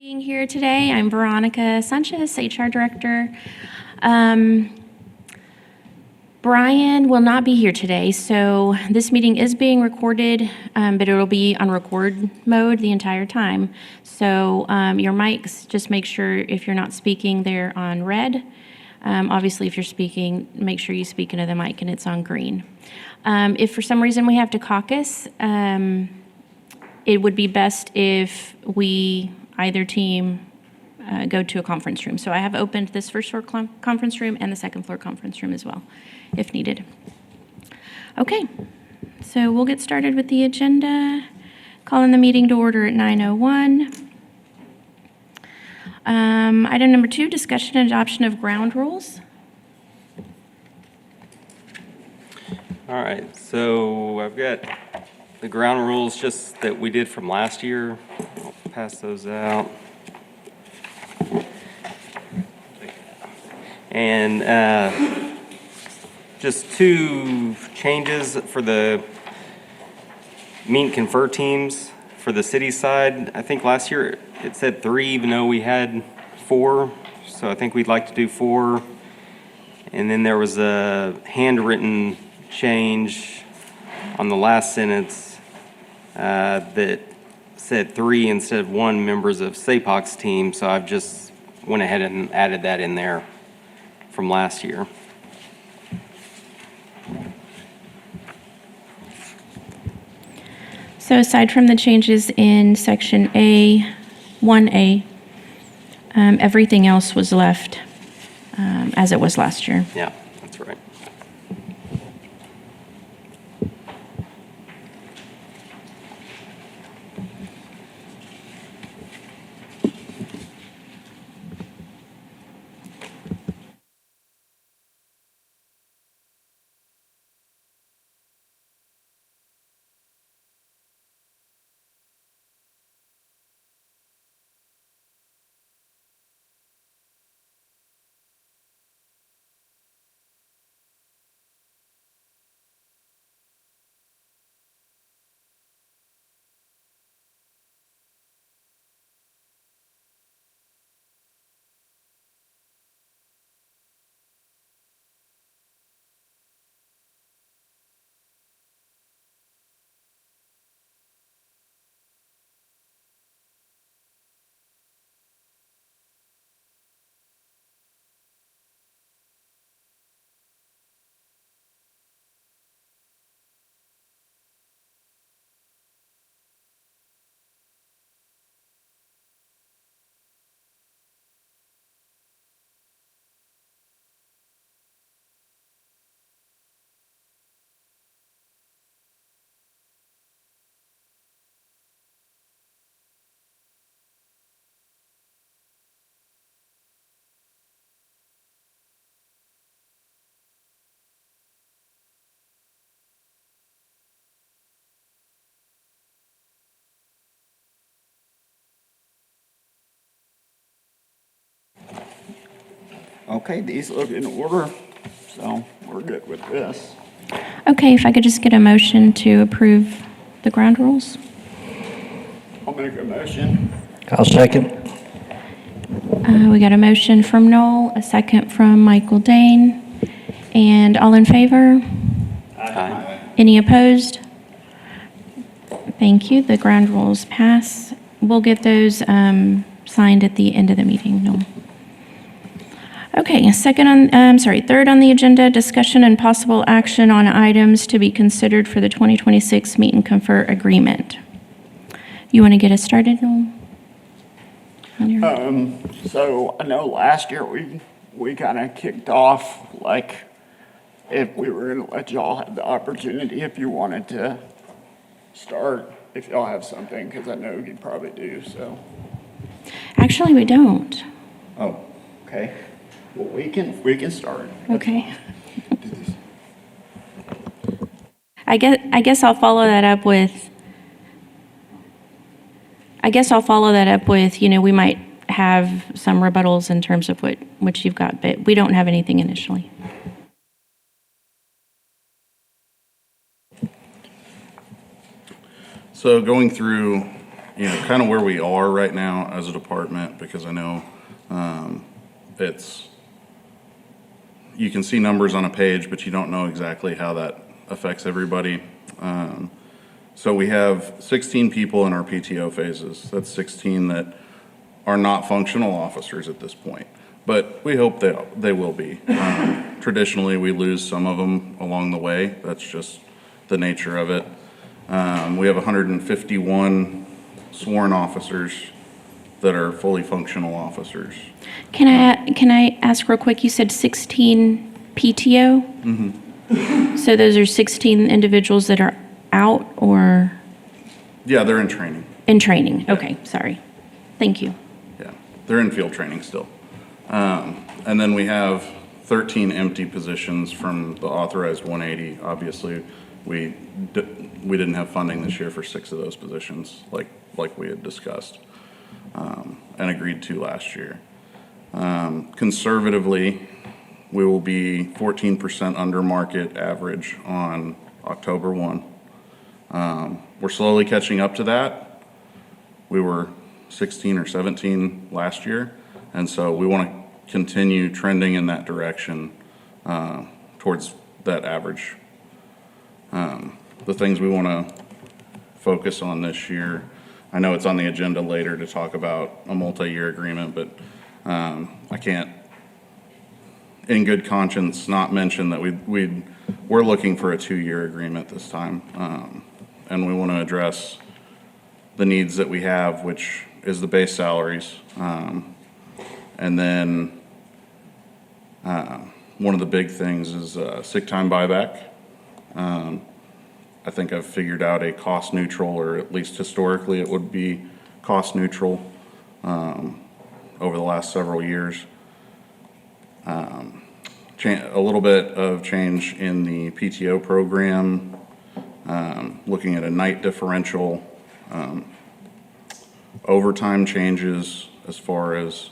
Being here today. I'm Veronica Sanchez, HR Director. Brian will not be here today, so this meeting is being recorded, but it will be on record mode the entire time. So your mics, just make sure if you're not speaking, they're on red. Obviously, if you're speaking, make sure you speak into the mic and it's on green. If for some reason we have to caucus, it would be best if either team go to a conference room. So I have opened this first floor conference room and the second floor conference room as well, if needed. Okay, so we'll get started with the agenda. Calling the meeting to order at 9:01. Item number 2, discussion and adoption of ground rules. All right, so I've got the ground rules just that we did from last year. I'll pass those out. And just 2 changes for the meet and confer teams for the city side. I think last year it said 3, even though we had 4. So I think we'd like to do 4. And then there was a handwritten change on the last sentence that said 3 instead of 1 members of SAPOC's team. So I've just went ahead and added that in there from last year. So aside from the changes in section A, 1A, everything else was left as it was last year. Yeah, that's right. Okay, these look in order, so we're good with this. Okay, if I could just get a motion to approve the ground rules. I'll make a motion. I'll second. We got a motion from Noel, a second from Michael Dane, and all in favor? Aye. Any opposed? Thank you. The ground rules pass. We'll get those signed at the end of the meeting, Noel. Okay, third on the agenda, discussion and possible action on items to be considered for the 2026 meet and confer agreement. You want to get us started, Noel? So I know last year we kind of kicked off, like, if we were gonna let y'all have the opportunity if you wanted to start, if y'all have something, because I know you probably do, so. Actually, we don't. Oh, okay. Well, we can start. Okay. I guess I'll follow that up with, we might have some rebuttals in terms of what you've got, but we don't have anything initially. So going through kind of where we are right now as a department, because I know you can see numbers on a page, but you don't know exactly how that affects everybody. So we have 16 people in our PTO phases. That's 16 that are not functional officers at this point, but we hope they will be. Traditionally, we lose some of them along the way. That's just the nature of it. We have 151 sworn officers that are fully functional officers. Can I ask real quick, you said 16 PTO? Mm-hmm. So those are 16 individuals that are out or Yeah, they're in training. in training? Okay, sorry. Thank you. Yeah, they're in field training still. And then we have 13 empty positions from the authorized 180. Obviously, we didn't have funding this year for 6 of those positions, like we had discussed and agreed to last year. Conservatively, we will be 14% under market average on October 1. We're slowly catching up to that. We were 16 or 17 last year, and so we want to continue trending in that direction towards that average. The things we want to focus on this year, I know it's on the agenda later to talk about a multi-year agreement, but I can't in good conscience not mention that we're looking for a 2-year agreement this time. And we want to address the needs that we have, which is the base salaries. And then one of the big things is sick time buyback. I think I've figured out a cost neutral, or at least historically it would be cost neutral over the last several years. A little bit of change in the PTO program, looking at a night differential, overtime changes as far as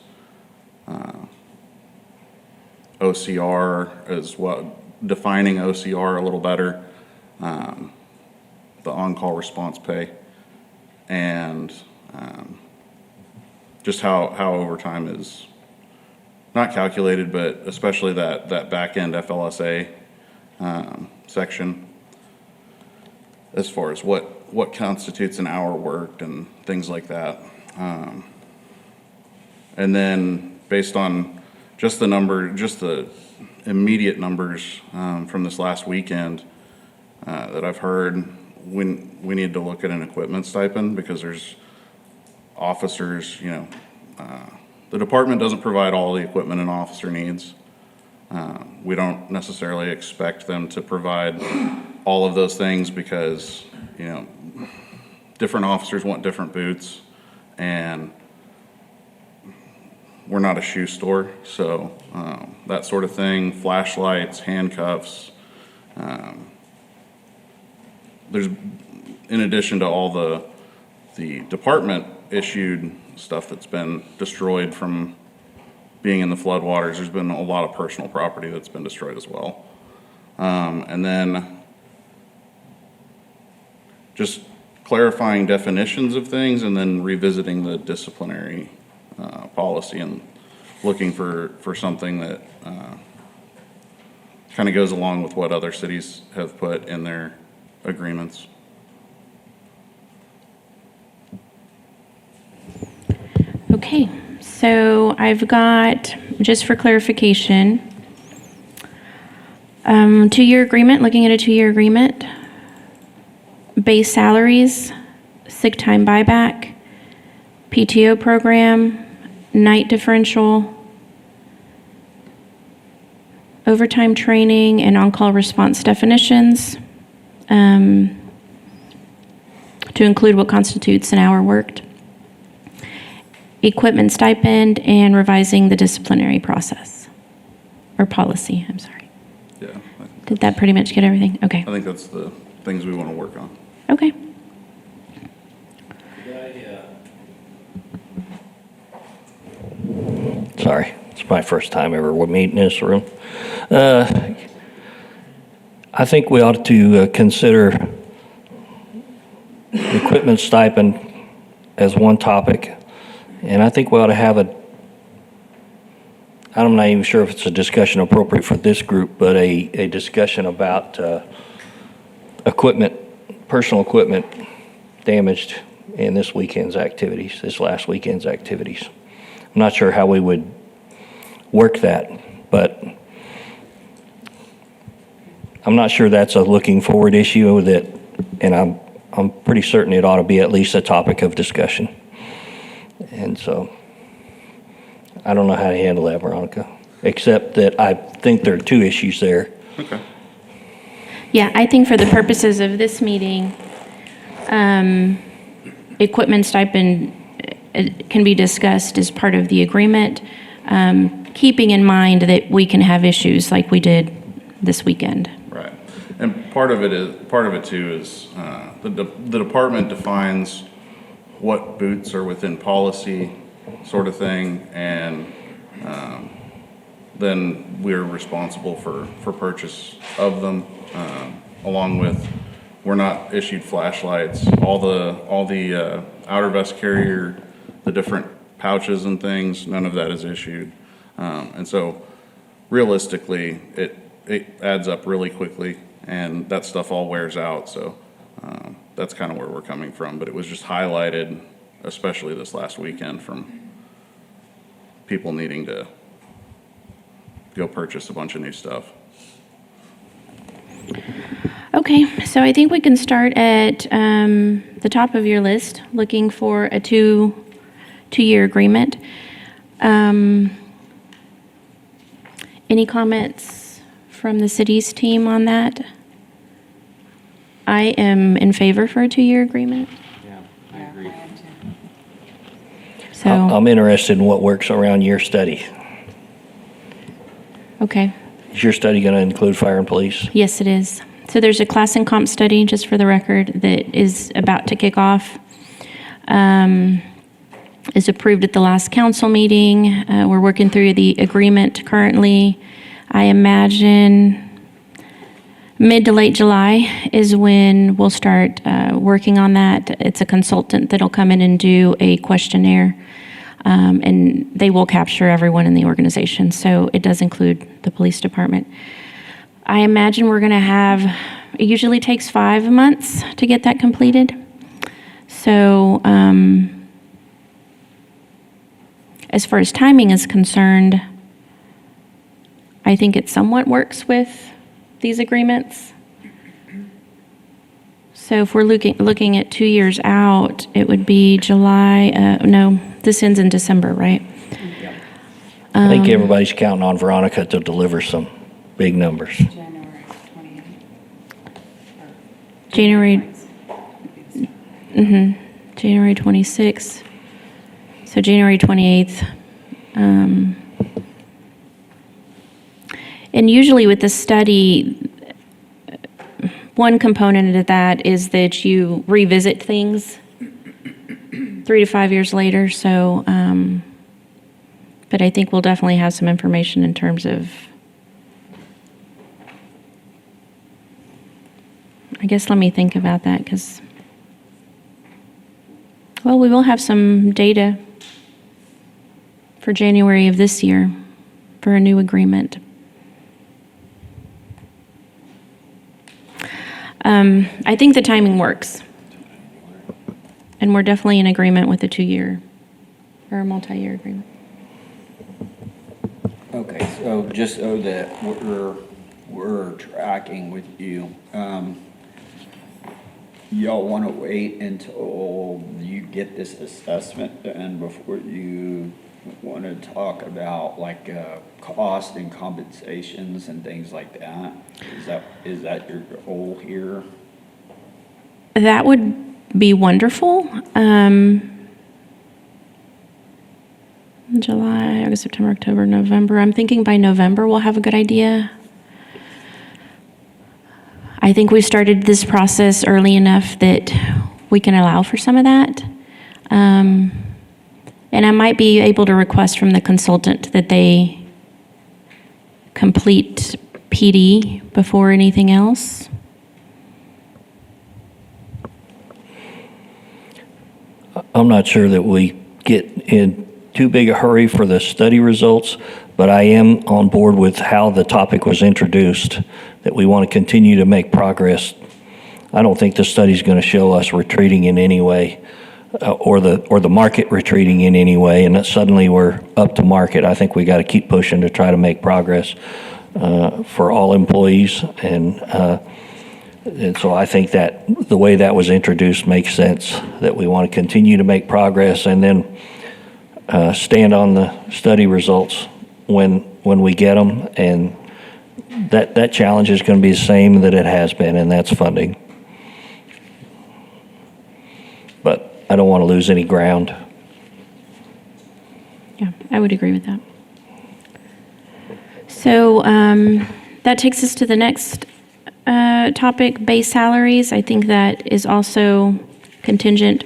OCR as well, defining OCR a little better, the on-call response pay, and just how overtime is not calculated, but especially that back-end FLSA section as far as what constitutes an hour worked and things like that. And then based on just the immediate numbers from this last weekend that I've heard, we need to look at an equipment stipend, because there's officers, the department doesn't provide all the equipment an officer needs. We don't necessarily expect them to provide all of those things, because, different officers want different boots, and we're not a shoe store, so that sort of thing, flashlights, handcuffs. There's, in addition to all the department issued stuff that's been destroyed from being in the floodwaters, there's been a lot of personal property that's been destroyed as well. And then just clarifying definitions of things, and then revisiting the disciplinary policy, and looking for something that kind of goes along with what other cities have put in their agreements. Okay, so I've got, just for clarification, 2-year agreement, looking at a 2-year agreement, base salaries, sick time buyback, PTO program, night differential, overtime training, and on-call response definitions, to include what constitutes an hour worked, equipment stipend, and revising the disciplinary process, or policy, I'm sorry. Yeah, Did that pretty much get everything? Okay. I think that's the things we want to work on. Okay. Sorry, it's my first time ever meeting in this room. I think we ought to consider equipment stipend as one topic. And I think we ought to have I'm not even sure if it's a discussion appropriate for this group, but a discussion about personal equipment damaged in this last weekend's activities. I'm not sure how we would work that, but I'm not sure that's a looking forward issue and I'm pretty certain it ought to be at least a topic of discussion. And so, I don't know how to handle that, Veronica, except that I think there are two issues there. Okay. Yeah, I think for the purposes of this meeting, equipment stipend can be discussed as part of the agreement, keeping in mind that we can have issues like we did this weekend. Right. And part of it too is the department defines what boots are within policy sort of thing, and then we're responsible for purchase of them, along with, we're not issued flashlights, all the outer vest carrier, the different pouches and things, none of that is issued. And so realistically, it adds up really quickly, and that stuff all wears out, so that's kind of where we're coming from. But it was just highlighted, especially this last weekend, from people needing to go purchase a bunch of new stuff. Okay, so I think we can start at the top of your list, looking for a two-year agreement. Any comments from the city's team on that? I am in favor for a two-year agreement. Yeah, I agree. So, I'm interested in what works around your study. okay, Is your study going to include fire and police? yes, it is. So there's a class and comp study, just for the record, that is about to kick off. Is approved at the last council meeting. We're working through the agreement currently. I imagine mid to late July is when we'll start working on that. It's a consultant that'll come in and do a questionnaire, and they will capture everyone in the organization. So it does include the police department. I imagine we're going to have, it usually takes 5 months to get that completed. So as far as timing is concerned, I think it somewhat works with these agreements. So if we're looking at 2 years out, it would be July, no, this ends in December, right? I think everybody's counting on Veronica to deliver some big numbers. January, January 26th. So January 28th. And usually with the study, one component of that is that you revisit things 3 to 5 years later. So, but I think we'll definitely have some information in terms of, I guess let me think about that, because, well, we will have some data for January of this year for a new agreement. I think the timing works. And we're definitely in agreement with the 2-year or multi-year agreement. Okay, so just so that we're tracking with you, y'all want to wait until you get this assessment done before you want to talk about like cost and compensations and things like that? Is that your goal here? That would be wonderful. July, August, September, October, November. I'm thinking by November we'll have a good idea. I think we started this process early enough that we can allow for some of that. And I might be able to request from the consultant that they complete PD before anything else. I'm not sure that we get in too big a hurry for the study results, but I am on board with how the topic was introduced, that we want to continue to make progress. I don't think the study's going to show us retreating in any way, or the market retreating in any way, and that suddenly we're up to market. I think we got to keep pushing to try to make progress for all employees, and so I think that the way that was introduced makes sense, that we want to continue to make progress and then stand on the study results when we get them. And that challenge is going to be the same that it has been, and that's funding. But I don't want to lose any ground. Yeah, I would agree with that. So that takes us to the next topic, base salaries. I think that is also contingent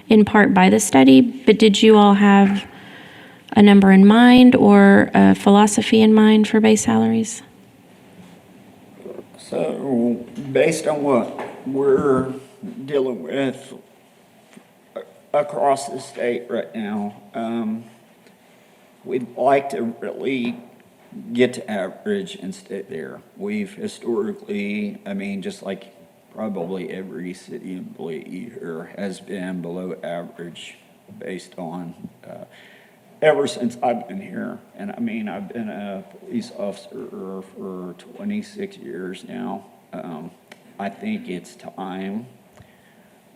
in part by the study, but did you all have a number in mind or a philosophy in mind for base salaries? So, based on what we're dealing with across the state right now, we'd like to really get to average and stay there. We've historically, just like probably every city employee here has been below average based on, ever since I've been here. And I've been a police officer for 26 years now. I think it's time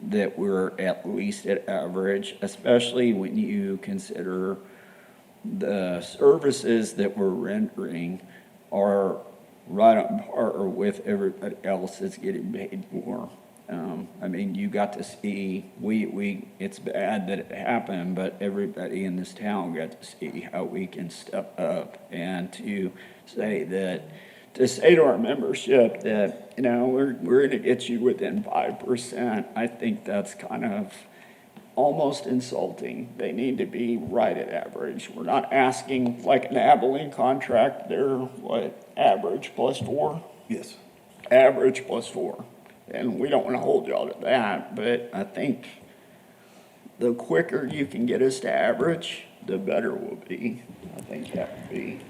that we're at least at average, especially when you consider the services that we're rendering are right on par with everybody else that's getting paid more. You got to see, it's bad that it happened, but everybody in this town got to see how we can step up and to say to our membership that, we're going to get you within 5%. I think that's kind of almost insulting. They need to be right at average. We're not asking like an Abilene contract. They're what, average plus 4? Yes. Average plus 4. And we don't want to hold y'all to that, but I think the quicker you can get us to average, the better we'll be. I think that would be.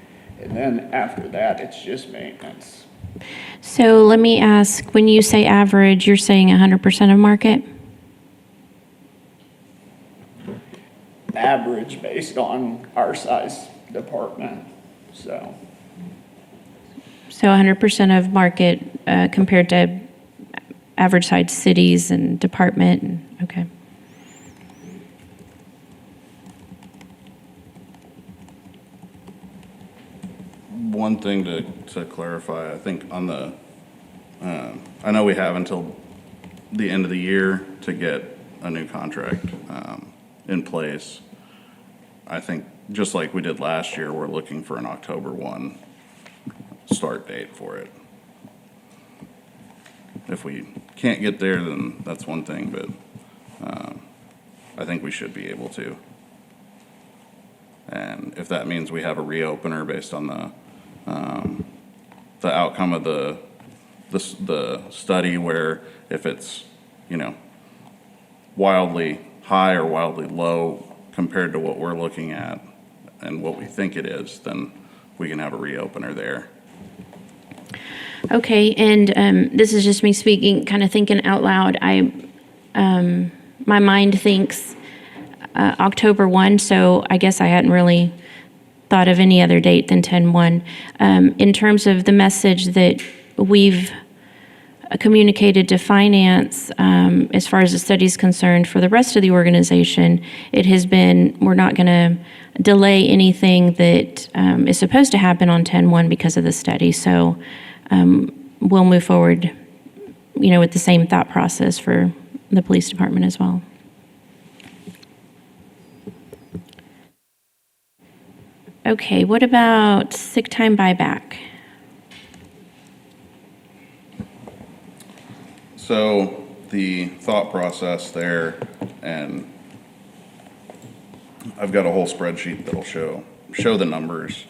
And then after that, it's just maintenance. So let me ask, when you say average, you're saying 100% of market? Average based on our size department, so. So 100% of market compared to average sized cities and department, okay. One thing to clarify, I think on the, I know we have until the end of the year to get a new contract in place. I think just like we did last year, we're looking for an October 1 start date for it. If we can't get there, then that's one thing, but I think we should be able to. And if that means we have a reopener based on the outcome of the study, where if it's, wildly high or wildly low compared to what we're looking at and what we think it is, then we can have a reopener there. Okay, and this is just me speaking, kind of thinking out loud. My mind thinks October 1, so I guess I hadn't really thought of any other date than 10/1. In terms of the message that we've communicated to finance, as far as the study is concerned, for the rest of the organization, it has been, we're not going to delay anything that is supposed to happen on 10/1 because of the study. So we'll move forward, with the same thought process for the police department as well. Okay, what about sick time buyback? So the thought process there, and I've got a whole spreadsheet that'll show the numbers.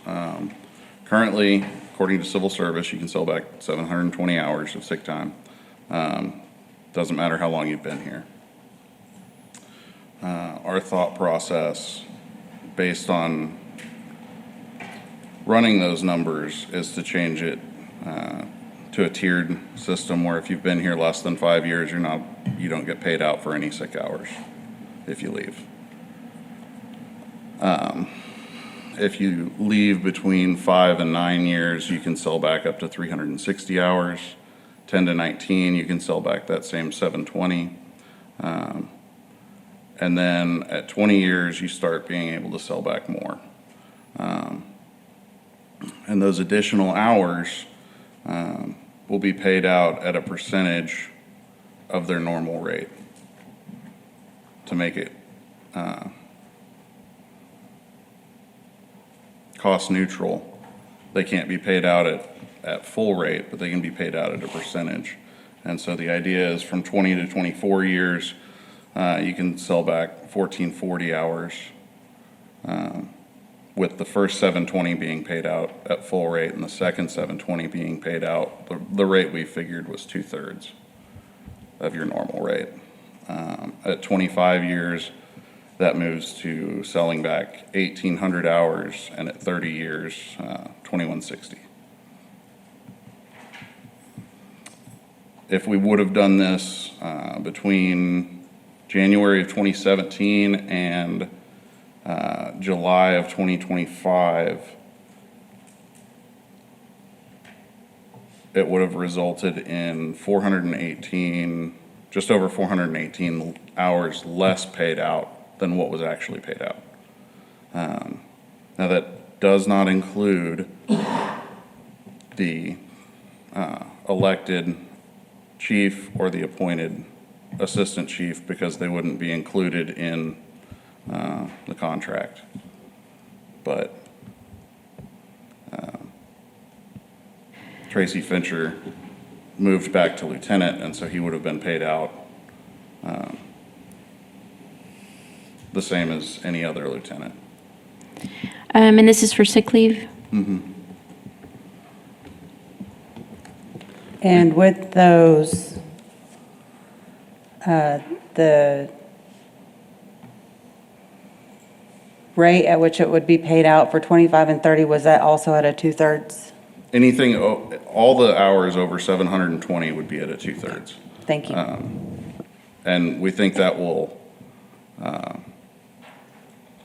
Currently, according to civil service, you can sell back 720 hours of sick time. Doesn't matter how long you've been here. our thought process based on running those numbers is to change it to a tiered system where if you've been here less than 5 years, you don't get paid out for any sick hours if you leave. If you leave between 5 and 9 years, you can sell back up to 360 hours. 10 to 19, you can sell back that same 720. And then at 20 years, you start being able to sell back more. And those additional hours will be paid out at a percentage of their normal rate to make it cost neutral. They can't be paid out at full rate, but they can be paid out at a percentage. And so the idea is from 20 to 24 years, you can sell back 1440 hours with the first 720 being paid out at full rate and the second 720 being paid out. The rate we figured was 2/3 of your normal rate. At 25 years, that moves to selling back 1,800 hours, and at 30 years, 2,160. If we would have done this between January of 2017 and July of 2025, it would have resulted in 418, just over 418 hours less paid out than what was actually paid out. Now that does not include the elected chief or the appointed assistant chief, because they wouldn't be included in the contract. But Tracy Fincher moved back to lieutenant, and so he would have been paid out the same as any other lieutenant. And this is for sick leave? And with those, the rate at which it would be paid out for 25 and 30, was that also at a 2/3? Anything, all the hours over 720 would be at a 2/3. Thank you. And we think that will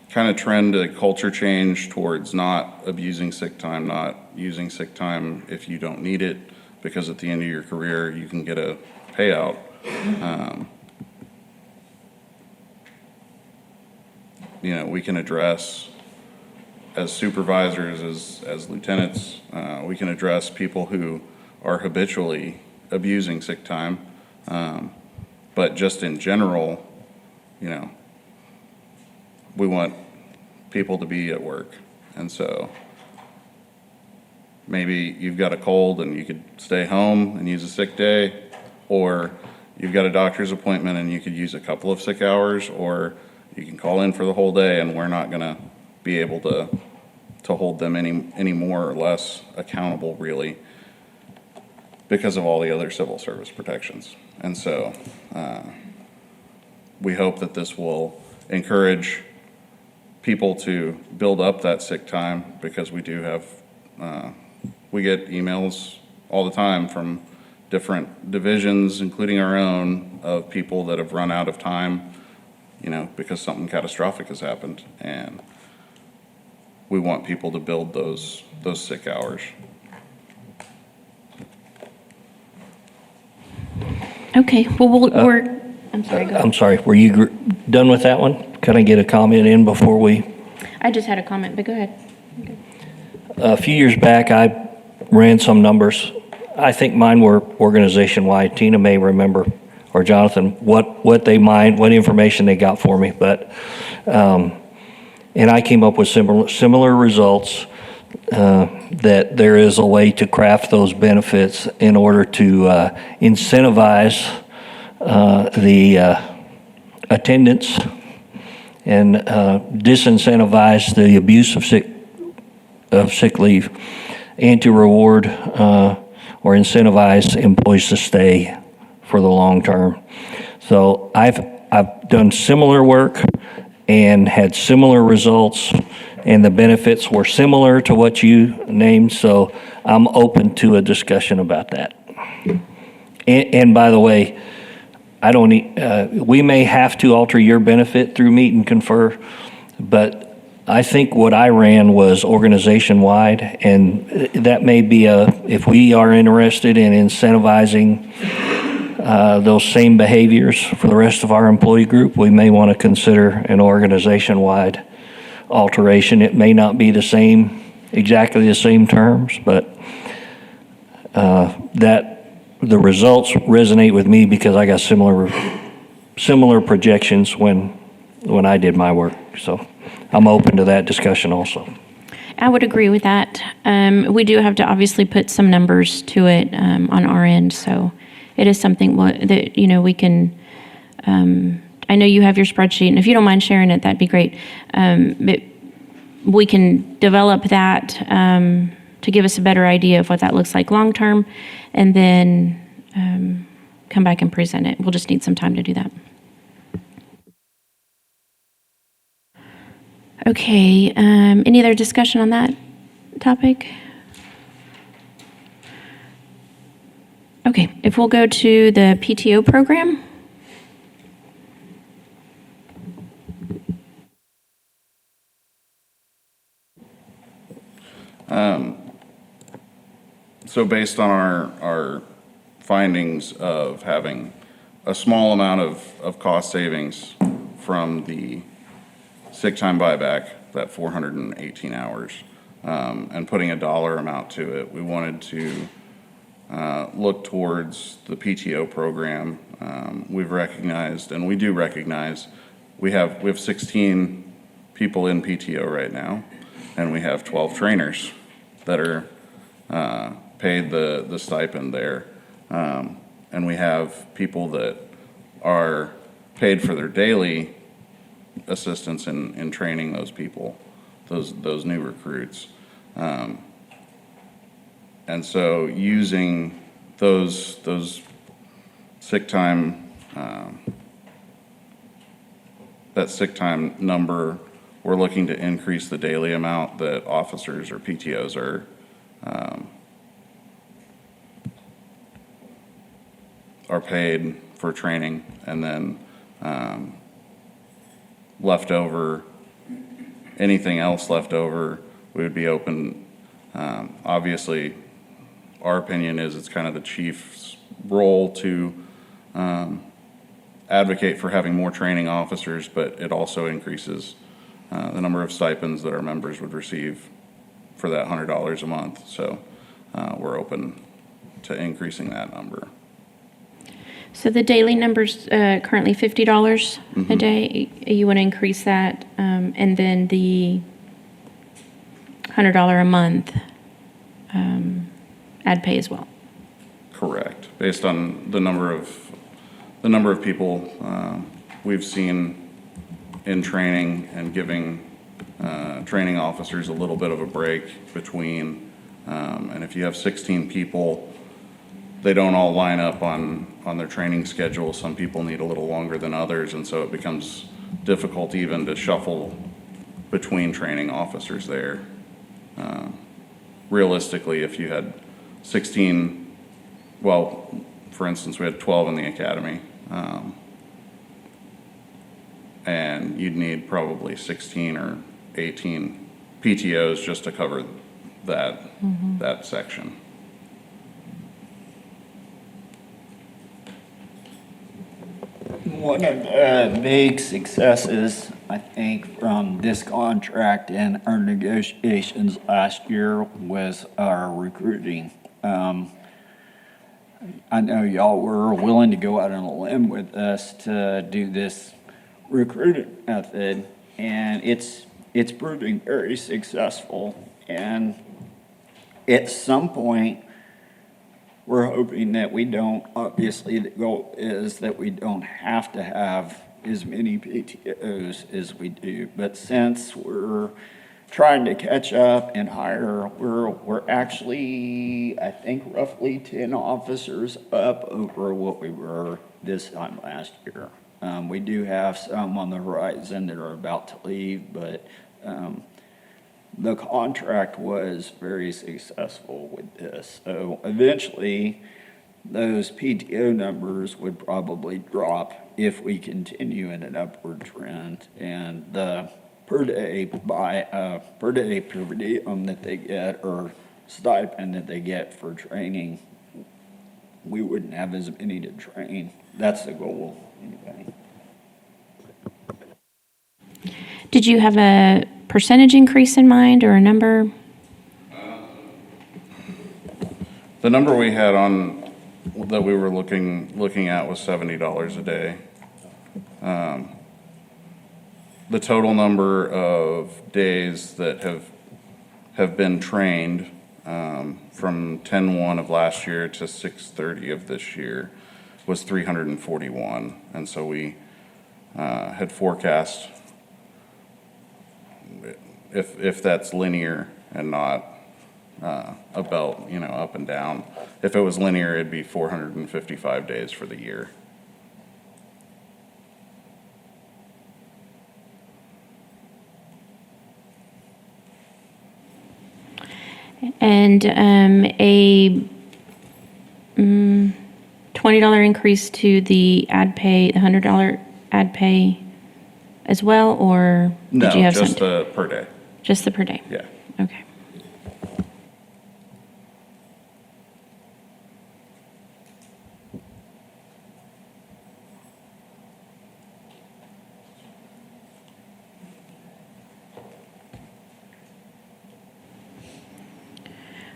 kind of trend a culture change towards not abusing sick time, not using sick time if you don't need it, because at the end of your career, you can get a payout. We can address, as supervisors, as lieutenants, we can address people who are habitually abusing sick time. But just in general, we want people to be at work. And so maybe you've got a cold and you could stay home and use a sick day, or you've got a doctor's appointment and you could use a couple of sick hours, or you can call in for the whole day, and we're not gonna be able to hold them any more or less accountable, really, because of all the other civil service protections. And so we hope that this will encourage people to build up that sick time, because we do have, we get emails all the time from different divisions, including our own, of people that have run out of time, because something catastrophic has happened. And we want people to build those sick hours. Okay, well, I'm sorry, go ahead. I'm sorry, were you done with that one? Can I get a comment in before we? I just had a comment, but go ahead. A few years back, I ran some numbers. I think mine were organization-wide. Tina may remember, or Jonathan, what information they got for me. But, and I came up with similar results, that there is a way to craft those benefits in order to incentivize the attendance and disincentivize the abuse of sick leave, and to reward or incentivize employees to stay for the long term. So I've I've done similar work and had similar results, and the benefits were similar to what you named, so I'm open to a discussion about that. And by the way, I don't, we may have to alter your benefit through meet and confer, but I think what I ran was organization-wide, and that may be if we are interested in incentivizing those same behaviors for the rest of our employee group, we may want to consider an organization-wide alteration. It may not be exactly the same terms, but the results resonate with me because I got similar projections when I did my work. So I'm open to that discussion also. I would agree with that. We do have to obviously put some numbers to it on our end, so it is something that, we can, I know you have your spreadsheet, and if you don't mind sharing it, that'd be great. But we can develop that to give us a better idea of what that looks like long-term, and then come back and present it. We'll just need some time to do that. Okay, any other discussion on that topic? Okay, if we'll go to the PTO program. So based on our findings of having a small amount of cost savings from the sick time buyback, that 418 hours, and putting a dollar amount to it, we wanted to look towards the PTO program. We've recognized, and we do recognize, we have 16 people in PTO right now, and we have 12 trainers that are paid the stipend there. And we have people that are paid for their daily assistance in training those people, those new recruits. And so using those sick time, that sick time number, we're looking to increase the daily amount that officers or PTOs are paid for training, and then leftover, anything else left over, we would be open. Obviously, our opinion is it's kind of the chief's role to advocate for having more training officers, but it also increases the number of stipends that our members would receive for that $100 a month. So we're open to increasing that number. So the daily number's currently $50 a day. You want to increase that, and then the $100 a month ad pay as well. Correct. Based on the number of people we've seen in training, and giving training officers a little bit of a break between, and if you have 16 people, they don't all line up on their training schedule. Some people need a little longer than others, and so it becomes difficult even to shuffle between training officers there. Realistically, if you had 16, well, for instance, we had 12 in the academy, and you'd need probably 16 or 18 PTOs just to cover that section. One of the big successes, I think, from this contract and our negotiations last year was our recruiting. I know y'all were willing to go out on a limb with us to do this recruiting method, and it's proving very successful. And at some point, we're hoping that we don't, obviously the goal is that we don't have to have as many PTOs as we do. But since we're trying to catch up and hire, we're actually, I think, roughly 10 officers up over what we were this time last year. We do have some on the horizon that are about to leave, but the contract was very successful with this. So eventually, those PTO numbers would probably drop if we continue in an upward trend. And the per day per diem that they get, or stipend that they get for training, we wouldn't have as many to train. That's the goal, anyway. Did you have a percentage increase in mind or a number? The number we had on, that we were looking at was $70 a day. The total number of days that have been trained, from 10/1 of last year to 6/30 of this year was 341. And so we, had forecast, if that's linear and not, a belt, up and down. If it was linear, it'd be 455 days for the year. And a $20 increase to the ad pay, the $100 ad pay as well, or No, did you have just something? the per day, Just the per day? yeah. Okay.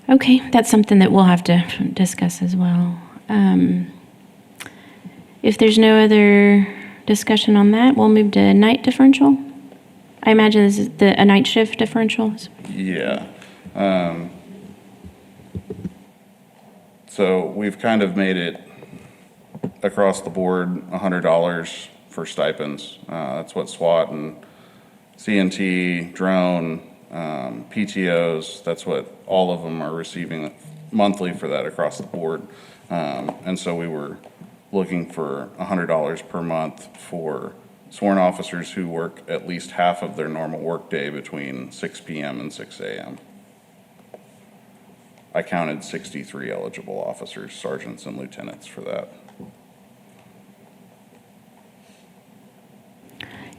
Okay, that's something that we'll have to discuss as well. If there's no other discussion on that, we'll move to night differential. I imagine this is a night shift differential. Yeah. So we've kind of made it across the board $100 for stipends. That's what SWAT and CNT, drone, PTOs, that's what all of them are receiving monthly for that across the board. And so we were looking for $100 per month for sworn officers who work at least half of their normal workday between 6 p.m. and 6 a.m. I counted 63 eligible officers, sergeants, and lieutenants for that.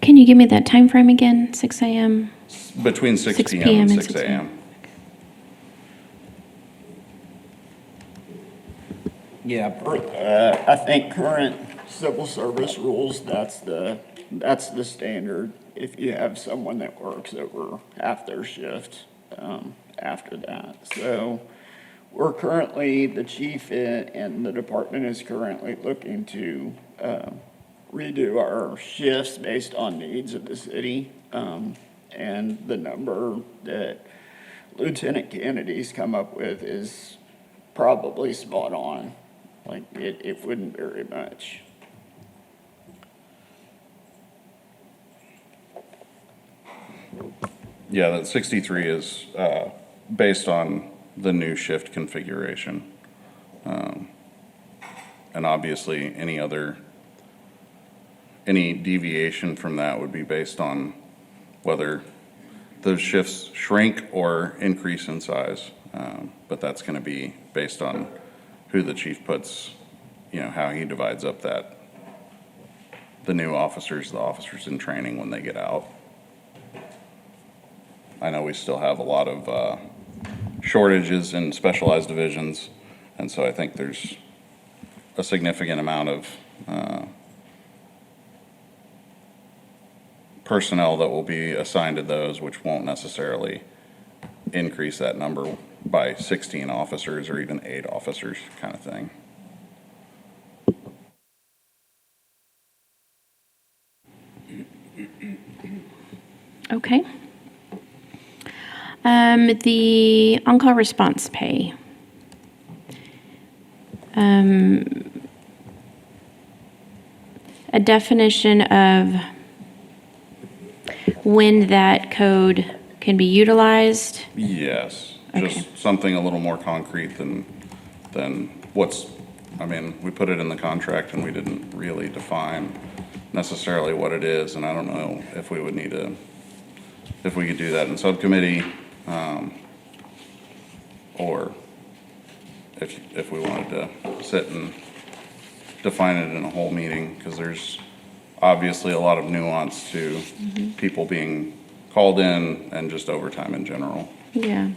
Can you give me that time frame again? 6 a.m.? Between 6 6 p.m. and 6 a.m. Yeah, I think current civil service rules, that's the standard. If you have someone that works over half their shift, after that. So we're currently, the chief and the department is currently looking to, redo our shifts based on needs of the city. And the number that Lieutenant Kennedy's come up with is probably spot on. Like, it wouldn't vary much. Yeah, that 63 is based on the new shift configuration. And obviously, any deviation from that would be based on whether those shifts shrink or increase in size. But that's going to be based on who the chief puts, how he divides up the new officers, the officers in training when they get out. I know we still have a lot of shortages in specialized divisions, and so I think there's a significant amount of personnel that will be assigned to those, which won't necessarily increase that number by 16 officers or even 8 officers kind of thing. Okay. The on-call response pay. A definition of when that code can be utilized. Yes, Okay. just something a little more concrete than we put it in the contract and we didn't really define necessarily what it is, and I don't know if we would need to, if we could do that in subcommittee, or if we wanted to sit and define it in a whole meeting, because there's obviously a lot of nuance to people being called in and just overtime in general. Yeah.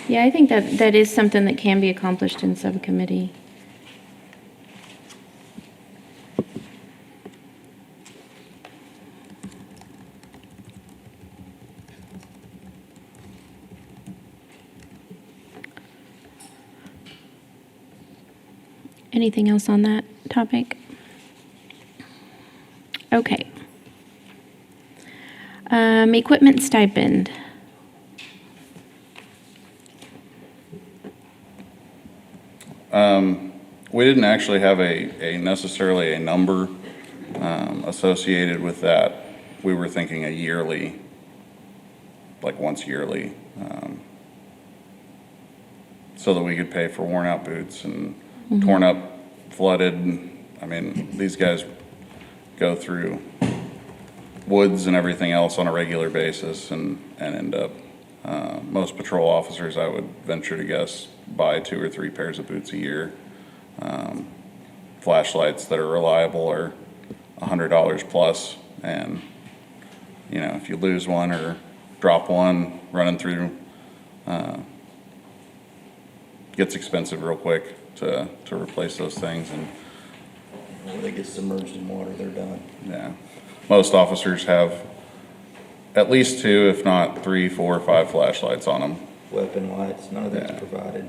Yeah, I think that is something that can be accomplished in subcommittee. Anything else on that topic? Okay. Equipment stipend. We didn't actually have a necessarily a number associated with that. We were thinking a yearly, like once yearly, so that we could pay for worn out boots and torn up, flooded. I mean, these guys go through woods and everything else on a regular basis and end up, most patrol officers, I would venture to guess, buy 2 or 3 pairs of boots a year. Flashlights that are reliable are $100 plus, and you know, if you lose one or drop one running through, gets expensive real quick to replace those things. And When they get submerged in water, they're done. yeah, most officers have at least 2, if not 3, 4, 5 flashlights on them. Weapon lights, none of that's Yeah. provided.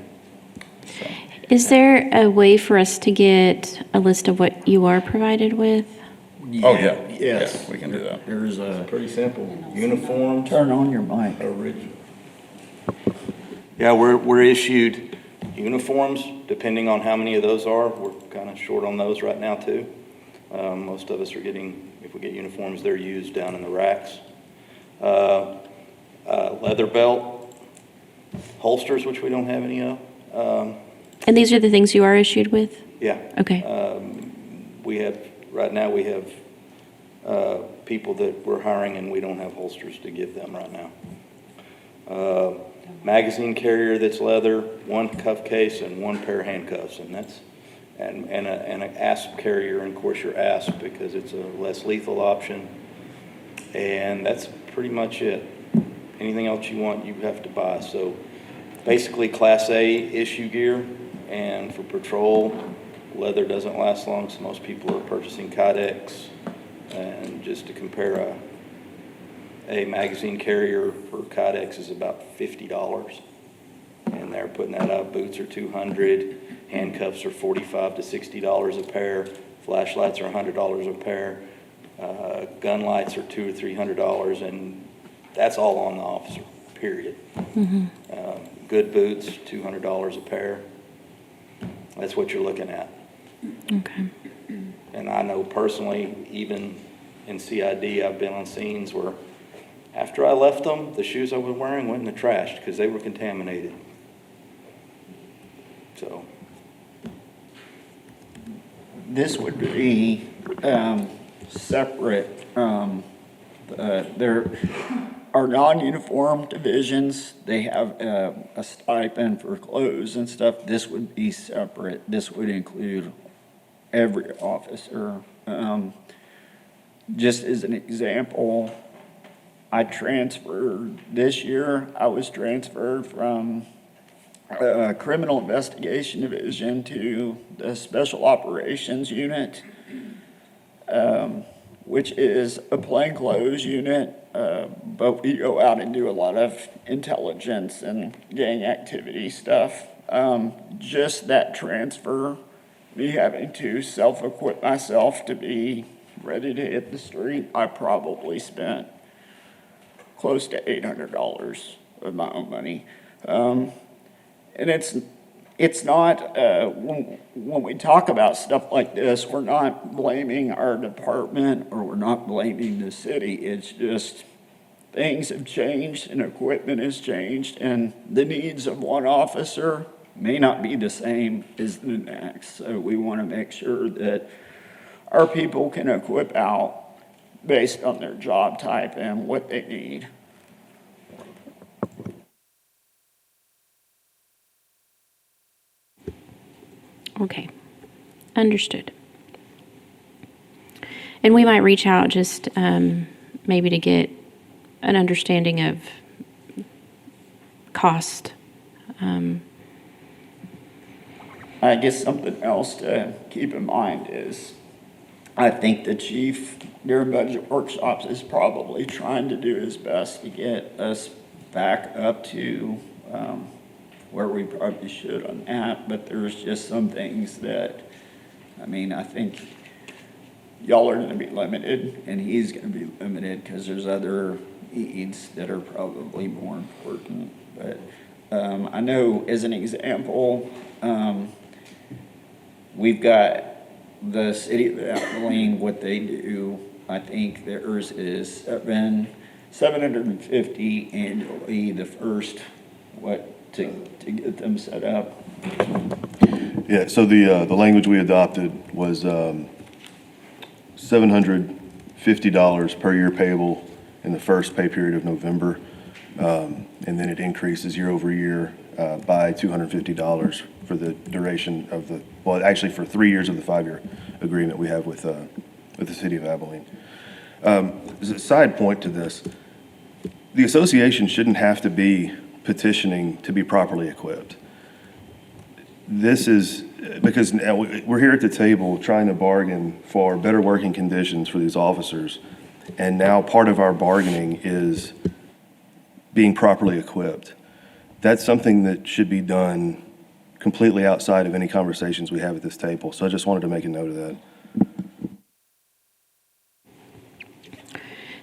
So. Is there a way for us to get a list of what you are provided with? Oh, yeah. Yes. Yeah, we can do that. There's a, Pretty simple. Uniforms, Turn on your mic. original. Yeah, we're issued uniforms, depending on how many of those are. We're kind of short on those right now, too. Most of us are getting, if we get uniforms, they're used down in the racks. Leather belt, holsters, which we don't have any of. And these are the things you are issued with? Yeah. Okay. We have, right now, we have people that we're hiring, and we don't have holsters to give them right now. Magazine carrier that's leather, 1 cuff case, and 1 pair of handcuffs, and that's, and an ASP carrier, and of course your ASP, because it's a less lethal option. And that's pretty much it. Anything else you want, you have to buy. So basically Class A issue gear, and for patrol, leather doesn't last long, so most people are purchasing Kydex. And just to compare, a magazine carrier for Kydex is about $50, and they're putting that out. Boots are $200, handcuffs are $45 to $60 a pair, flashlights are $100 a pair, gun lights are $200 or $300, and that's all on the officer, period. Good boots, $200 a pair. That's what you're looking at. Okay. And I know personally, even in CID, I've been on scenes where after I left them, the shoes I was wearing went in the trash because they were contaminated. So, This would be separate. There are non-uniform divisions. They have a stipend for clothes and stuff. This would be separate. This would include every officer. Just as an example, I transferred this year. I was transferred from Criminal Investigation Division to the Special Operations Unit, which is a plainclothes unit, but we go out and do a lot of intelligence and gang activity stuff. Just that transfer, me having to self-equip myself to be ready to hit the street, I probably spent close to $800 of my own money. And it's not, when we talk about stuff like this, we're not blaming our department or we're not blaming the city. It's just things have changed and equipment has changed, and the needs of one officer may not be the same as the next. So we want to make sure that our people can equip out based on their job type and what they need. Okay, understood. And we might reach out just maybe to get an understanding of cost. I guess something else to keep in mind is, I think the chief during budget workshops is probably trying to do his best to get us back up to where we probably should on that, but there's just some things that, I mean, I think y'all are gonna be limited and he's gonna be limited because there's other needs that are probably more important. But I know as an example, we've got the city of Abilene, what they do, I think theirs is $750 annually, the first, to get them set up. Yeah, so the language we adopted was $750 per year payable in the first pay period of November. And then it increases year over year by $250 for the duration of well, actually for 3 years of the 5-year agreement we have with the city of Abilene. As a side point to this, the association shouldn't have to be petitioning to be properly equipped. This is because now we're here at the table trying to bargain for better working conditions for these officers. And now part of our bargaining is being properly equipped. That's something that should be done completely outside of any conversations we have at this table. So I just wanted to make a note of that.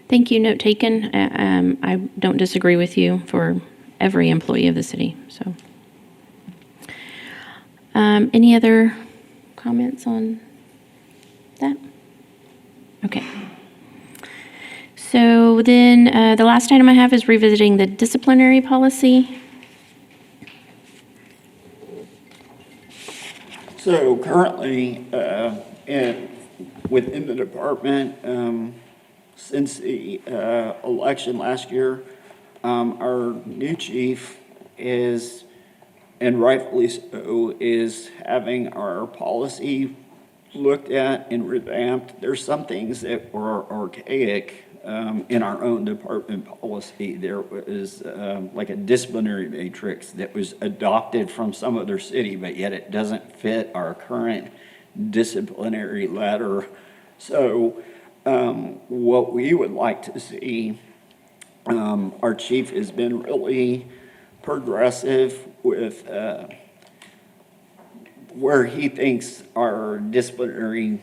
Thank you, note taken. I don't disagree with you for every employee of the city, so. Any other comments on that? Okay. So then the last item I have is revisiting the disciplinary policy. So currently, within the department, since the election last year, our new chief is, and rightfully so, is having our policy looked at and revamped. There's some things that were archaic in our own department policy. There was like a disciplinary matrix that was adopted from some other city, but yet it doesn't fit our current disciplinary ladder. So what we would like to see, our chief has been really progressive with where he thinks our disciplinary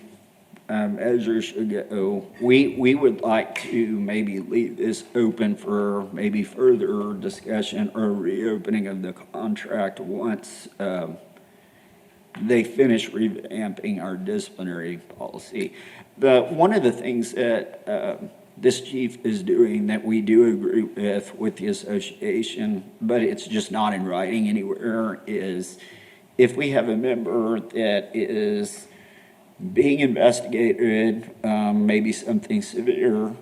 measures should go. We would like to maybe leave this open for maybe further discussion or reopening of the contract once they finish revamping our disciplinary policy. But one of the things that this chief is doing that we do agree with the association, but it's just not in writing anywhere, is if we have a member that is being investigated, maybe something severe,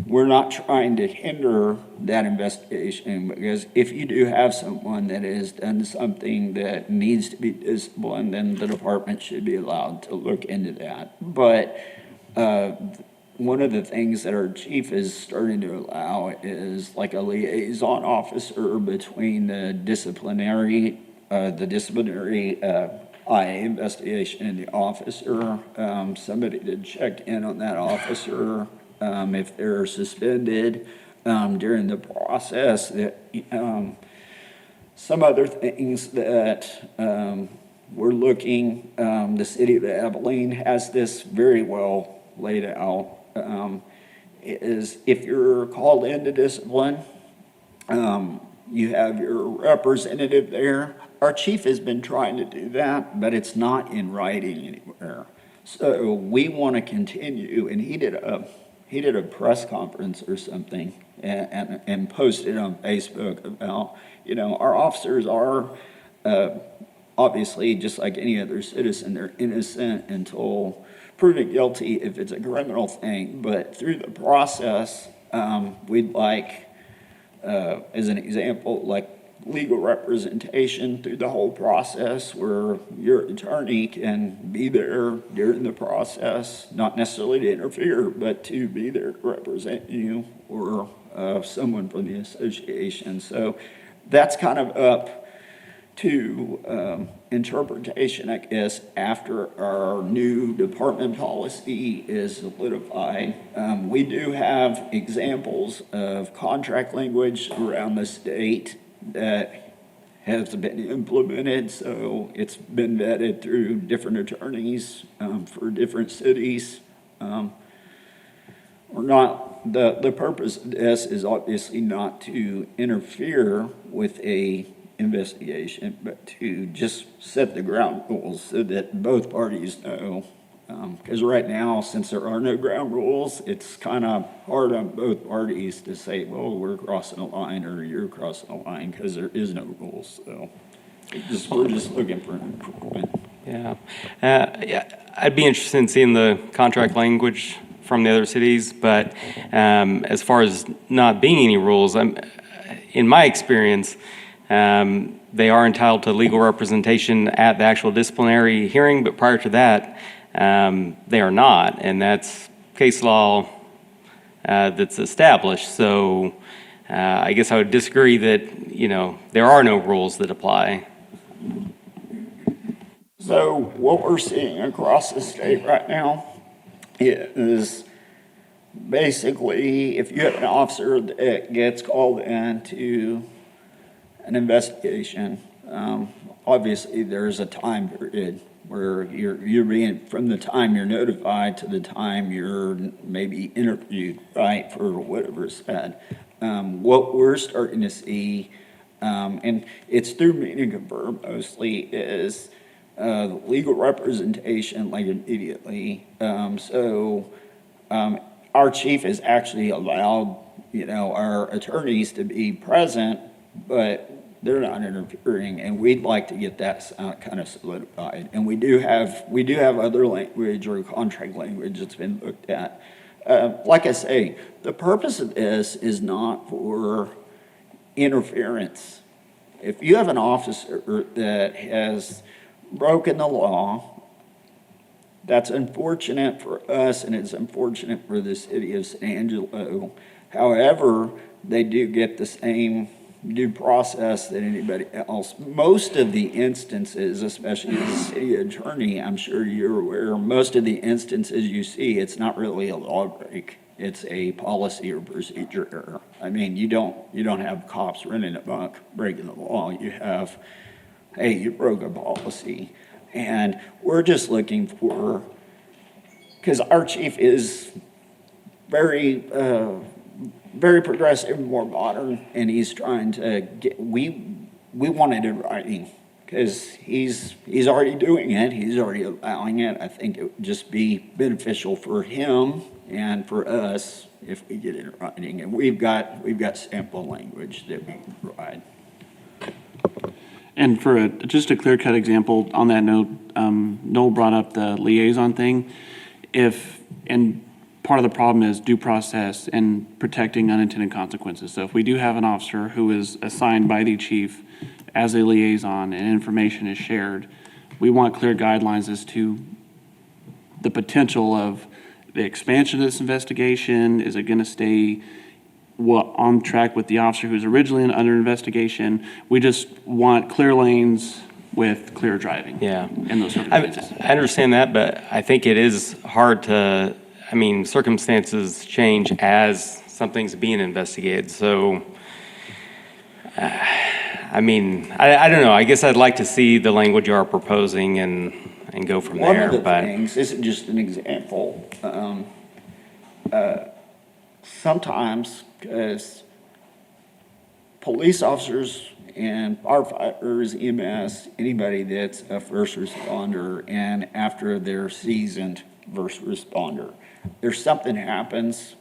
we're not trying to hinder that investigation, because if you do have someone that has done something that needs to be disciplined, then the department should be allowed to look into that. But one of the things that our chief is starting to allow is like a liaison officer between the disciplinary IA investigation and the officer, somebody to check in on that officer if they're suspended during the process. That some other things that we're looking, the city of Abilene has this very well laid out, is if you're called into discipline, you have your representative there. Our chief has been trying to do that, but it's not in writing anywhere. So we want to continue, and he did a press conference or something and posted on Facebook about, our officers are obviously, just like any other citizen, they're innocent until proven guilty if it's a criminal thing. But through the process, we'd like, as an example, like legal representation through the whole process where your attorney can be there during the process, not necessarily to interfere, but to be there to represent you or someone from the association. So that's kind of up to interpretation, I guess, after our new department policy is solidified. We do have examples of contract language around the state that has been implemented, so it's been vetted through different attorneys for different cities. We're not, the purpose of this is obviously not to interfere with a investigation, but to just set the ground rules so that both parties know. Because right now, since there are no ground rules, it's kind of hard on both parties to say, well, we're crossing a line or you're crossing a line, because there is no rules. So we're just looking for an improvement. Yeah. Yeah, I'd be interested in seeing the contract language from the other cities, but as far as not being any rules, in my experience, they are entitled to legal representation at the actual disciplinary hearing, but prior to that, they are not, and that's case law that's established. So I guess I would disagree that, there are no rules that apply. So what we're seeing across the state right now is basically if you have an officer that gets called into an investigation, obviously there's a time period where you're being, from the time you're notified to the time you're maybe interviewed, right, for whatever's said. What we're starting to see, and it's through meet and confer mostly, is legal representation like immediately. Our chief is actually allowed, our attorneys to be present, but they're not interfering, and we'd like to get that kind of solidified. And we do have other language or contract language that's been looked at. Like I say, the purpose of this is not for interference. If you have an officer that has broken the law, that's unfortunate for us, and it's unfortunate for the city of San Angelo. However, they do get the same due process than anybody else. Most of the instances, especially as a city attorney, I'm sure you're aware, most of the instances you see, it's not really a law break. It's a policy or procedure error. I mean, you don't have cops running amok breaking the law. You have, hey, you broke a policy. And we're just looking for, because our chief is very progressive, more modern, and he's trying to get, we wanted it in writing, because he's already doing it, he's already allowing it. I think it would just be beneficial for him and for us if we get it in writing, and we've got sample language that we can provide. And for just a clear-cut example on that note, Noel brought up the liaison thing. And part of the problem is due process and protecting unintended consequences. So if we do have an officer who is assigned by the chief as a liaison and information is shared, we want clear guidelines as to the potential of the expansion of this investigation. Is it going to stay on track with the officer who's originally under investigation? We just want clear lanes with clear driving. Yeah. In those circumstances. I understand that, but I think it is hard to, circumstances change as something's being investigated. So, I don't know. I guess I'd like to see the language you are proposing and go from there. One of the things, this is just an example, sometimes, because police officers and firefighters, EMS, anybody that's a first responder, and after they're seasoned first responder, there's something happens.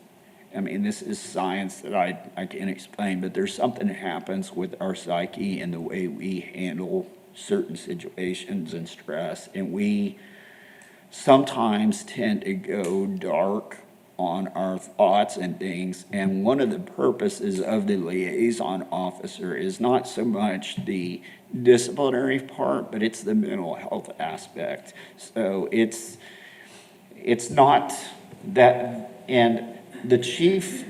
This is science that I can't explain, but there's something that happens with our psyche and the way we handle certain situations and stress, and we sometimes tend to go dark on our thoughts and things. And one of the purposes of the liaison officer is not so much the disciplinary part, but it's the mental health aspect. So it's not that, and the chief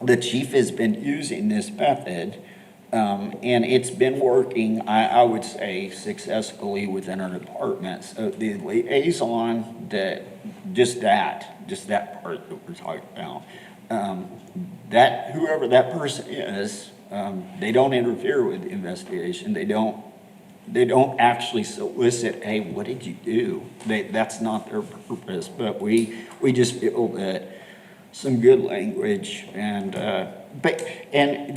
has been using this method, and it's been working, I would say, successfully within our department. So the liaison, just that part that we're talking about, that whoever that person is, they don't interfere with the investigation. They don't actually solicit, hey, what did you do? That's not their purpose. But we just feel that some good language and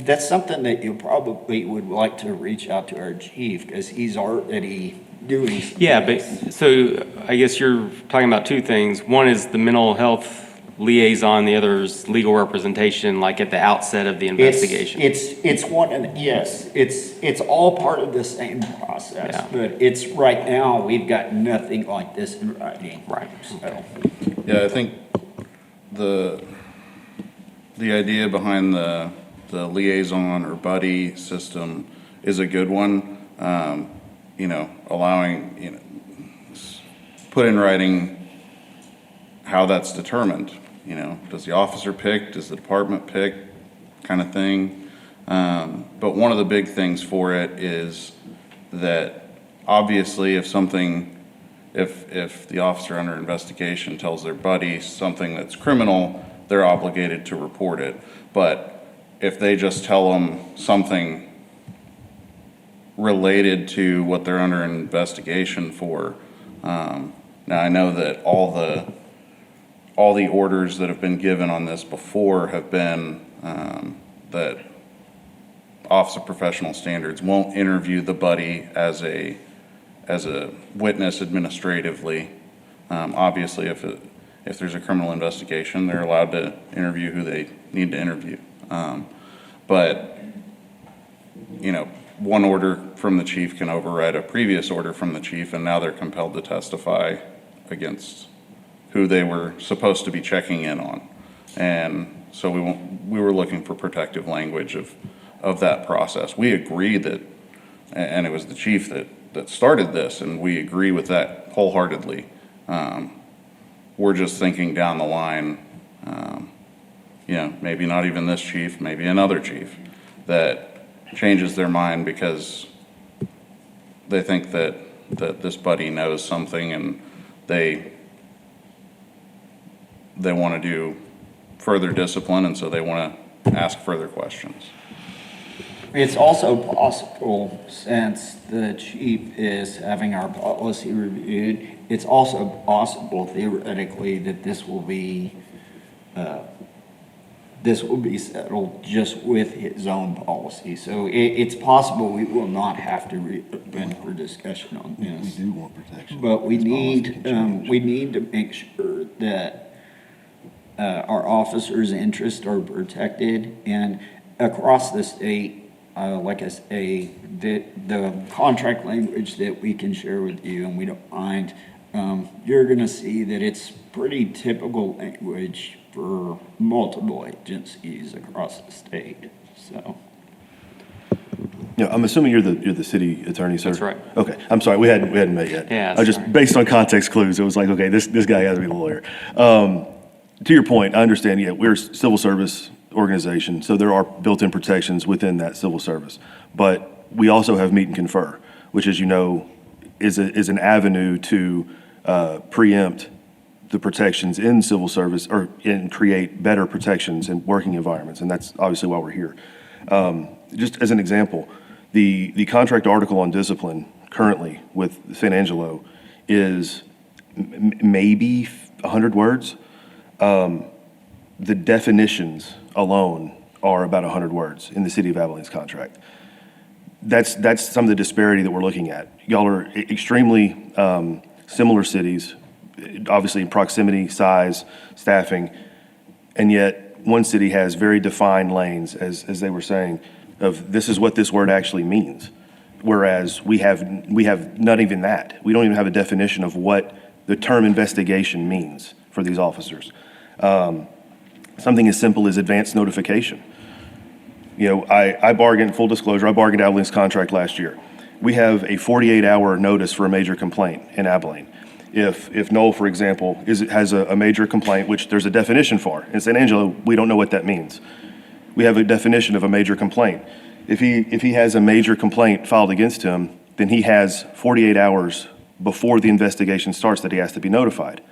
that's something that you probably would like to reach out to our chief, because he's already doing some Yeah, things. but, so I guess you're talking about two things. One is the mental health liaison, the other is legal representation, like at the outset of the investigation. It's one of, yes, it's all part of the same process, Yeah. but it's right now, we've got nothing like this in writing. Right. So, Yeah, I think the idea behind the liaison or buddy system is a good one. Allowing, put in writing how that's determined. Does the officer pick, does the department pick, kind of thing. But one of the big things for it is that obviously if the officer under investigation tells their buddy something that's criminal, they're obligated to report it. But if they just tell them something related to what they're under investigation for, now I know that all the orders that have been given on this before have been that Office of Professional Standards won't interview the buddy as a witness administratively. Obviously, if there's a criminal investigation, they're allowed to interview who they need to interview. But one order from the chief can override a previous order from the chief, and now they're compelled to testify against who they were supposed to be checking in on. And so we were looking for protective language of that process. We agree that, and it was the chief that started this, and we agree with that wholeheartedly. We're just thinking down the line, maybe not even this chief, maybe another chief that changes their mind because they think that this buddy knows something and they want to do further discipline, and so they want to ask further questions. it's also possible, since the chief is having our policy reviewed, it's also possible theoretically that this will be settled just with his own policy. So it's possible we will not have to reopen for discussion on this. We do want protection. But we This policy need, can change. we need to make sure that our officers' interests are protected, and across the state, like I say, the contract language that we can share with you, and we don't mind, you're gonna see that it's pretty typical language for multiple agencies across the state, so. Yeah, I'm assuming you're the city attorney, sir? That's right. Okay, I'm sorry, we hadn't met yet. Yeah, I just, sorry. based on context clues, it was like, okay, this guy has to be the lawyer. To your point, I understand, yeah, we're a civil service organization, so there are built-in protections within that civil service. But we also have meet and confer, which, as you know, is an avenue to preempt the protections in civil service, and create better protections in working environments, and that's obviously why we're here. Just as an example, the contract article on discipline currently with San Angelo is maybe 100 words. The definitions alone are about 100 words in the City of Abilene's contract. That's some of the disparity that we're looking at. Y'all are extremely similar cities, obviously in proximity, size, staffing, and yet one city has very defined lanes, as they were saying, of this is what this word actually means. whereas we have not even that. We don't even have a definition of what the term investigation means for these officers. Something as simple as advance notification. You know, I bargained, full disclosure, I bargained Abilene's contract last year. We have a 48-hour notice for a major complaint in Abilene. If Noel, for example, has a major complaint, which there's a definition for, in San Angelo, we don't know what that means. We have a definition of a major complaint. If he has a major complaint filed against him, then he has 48 hours before the investigation starts that he has to be notified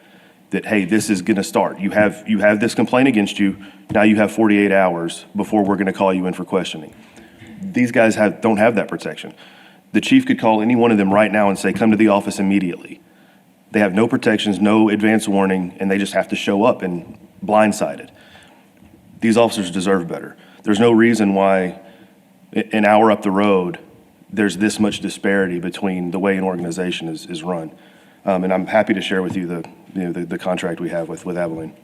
that, hey, this is going to start. You have this complaint against you. Now you have 48 hours before we're going to call you in for questioning. These guys don't have that protection. The chief could call any one of them right now and say, come to the office immediately. They have no protections, no advance warning, and they just have to show up and blindsided. These officers deserve better. There's no reason why an hour up the road, there's this much disparity between the way an organization is run. And I'm happy to share with you the contract we have with Abilene.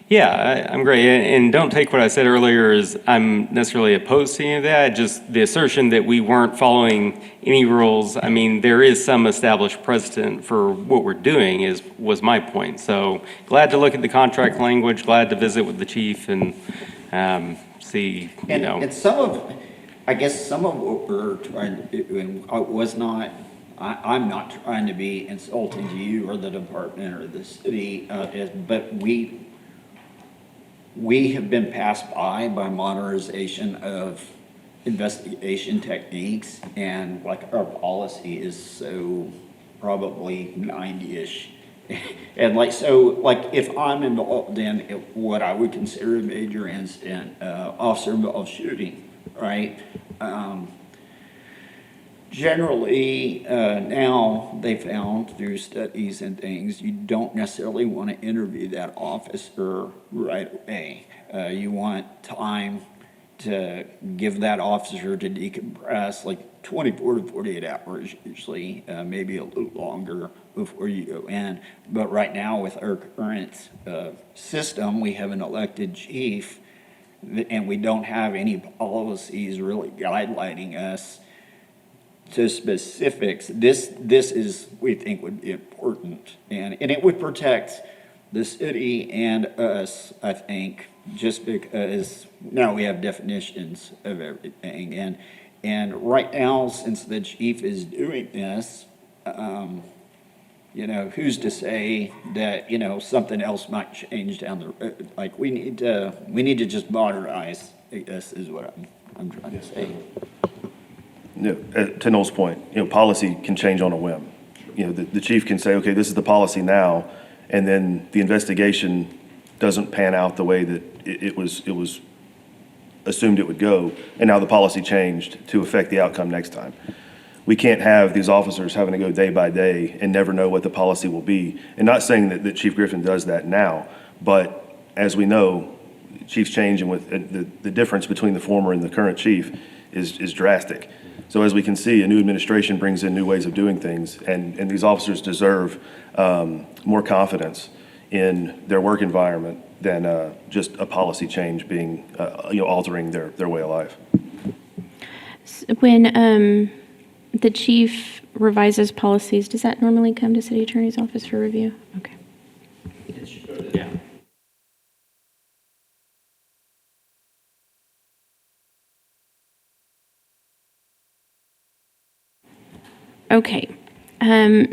Yeah, I'm great. And don't take what I said earlier as I'm necessarily opposed to any of that. Just the assertion that we weren't following any rules. I mean, there is some established precedent for what we're doing was my point. So glad to look at the contract language, glad to visit with the chief and see, you know. And some of, I guess some of what we're trying to do, and I'm not trying to be insulting to you or the department or the city, but we have been passed by modernization of investigation techniques, and like our policy is so probably 90-ish. And like, so like if I'm involved in what I would consider a major incident, officer involved shooting, right? Generally, now they found through studies and things, you don't necessarily want to interview that officer right away. You want time to give that officer to decompress, like 24 to 48 hours usually, maybe a little longer before you go in. But right now with our current system, we have an elected chief and we don't have any policies really guidelining us to specifics. This is, we think, would be important, and it would protect the city and us, I think, just because now we have definitions of everything, and right now, since the chief is doing this, you know, who's to say that, you know, something else might change down the road? Like, we need to just modernize, I guess, is what I'm trying to say. You know, to Noel's point, you know, policy can change on a whim. You know, the chief can say, okay, this is the policy now, and then the investigation doesn't pan out the way that it was assumed it would go, and now the policy changed to affect the outcome next time. We can't have these officers having to go day by day and never know what the policy will be. And not saying that Chief Griffin does that now, but as we know, chiefs change, and with the difference between the former and the current chief is drastic. So as we can see, a new administration brings in new ways of doing things, and these officers deserve more confidence in their work environment than just a policy change being, altering their way of life. When the chief revises policies, does that normally come to city attorney's office for review? Okay. Yeah. Okay,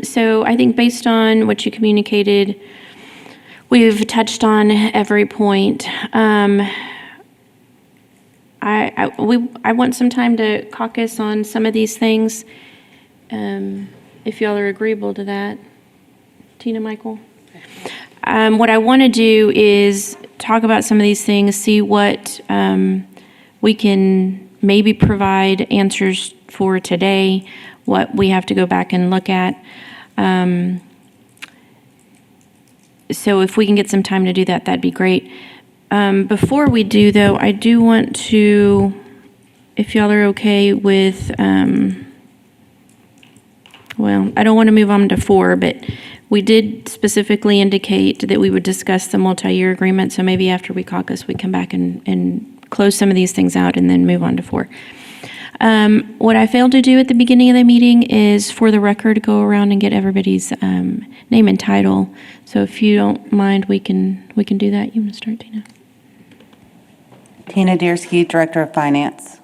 so I think based on what you communicated, we've touched on every point. I want some time to caucus on some of these things, if y'all are agreeable to that. Tina, Michael? What I want to do is talk about some of these things, see what we can maybe provide answers for today, what we have to go back and look at. So if we can get some time to do that, that'd be great. Before we do, though, I do want to, if y'all are okay with, well, I don't want to move on to 4, but we did specifically indicate that we would discuss the multi-year agreement, so maybe after we caucus, we come back and close some of these things out and then move on to 4. What I failed to do at the beginning of the meeting is, for the record, go around and get everybody's name and title. So if you don't mind, we can do that. You want to start, Tina? Tina Deersky, Director of Finance.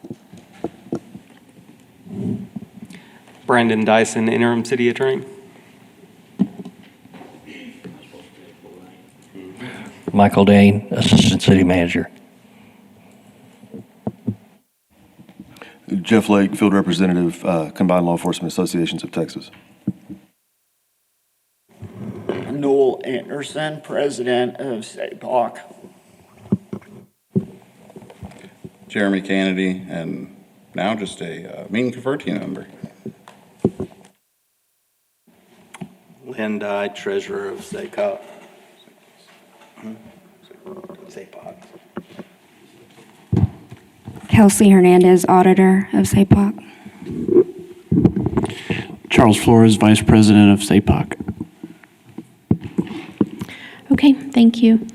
Brandon Dyson, interim city attorney. Michael Dane, Assistant City Manager. Jeff Lake, Field Representative, Combined Law Enforcement Associations of Texas. Noel Anderson, President of SAPOC. Jeremy Kennedy, and now just a meet and confer team member. Lynn Dye, Treasurer of SACOG. SAPOC. Kelsey Hernandez, Auditor of SAPOC. Charles Flores, Vice President of SAPOC. Okay, thank you.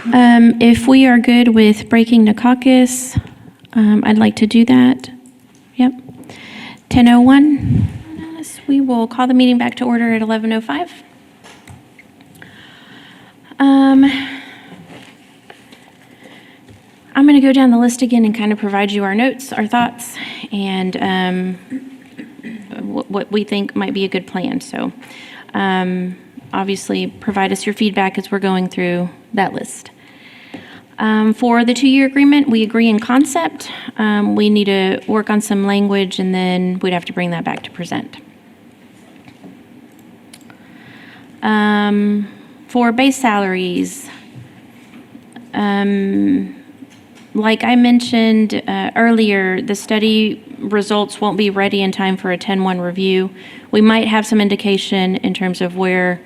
If we are good with breaking the caucus, I'd like to do that. Yep. 10:01. We will call the meeting back to order at 11:05. I'm going to go down the list again and kind of provide you our notes, our thoughts, and what we think might be a good plan. So obviously provide us your feedback as we're going through that list. For the 2-year agreement, we agree in concept. We need to work on some language, and then we'd have to bring that back to present. For base salaries, like I mentioned earlier, the study results won't be ready in time for a 10-1 review. We might have some indication in terms of where,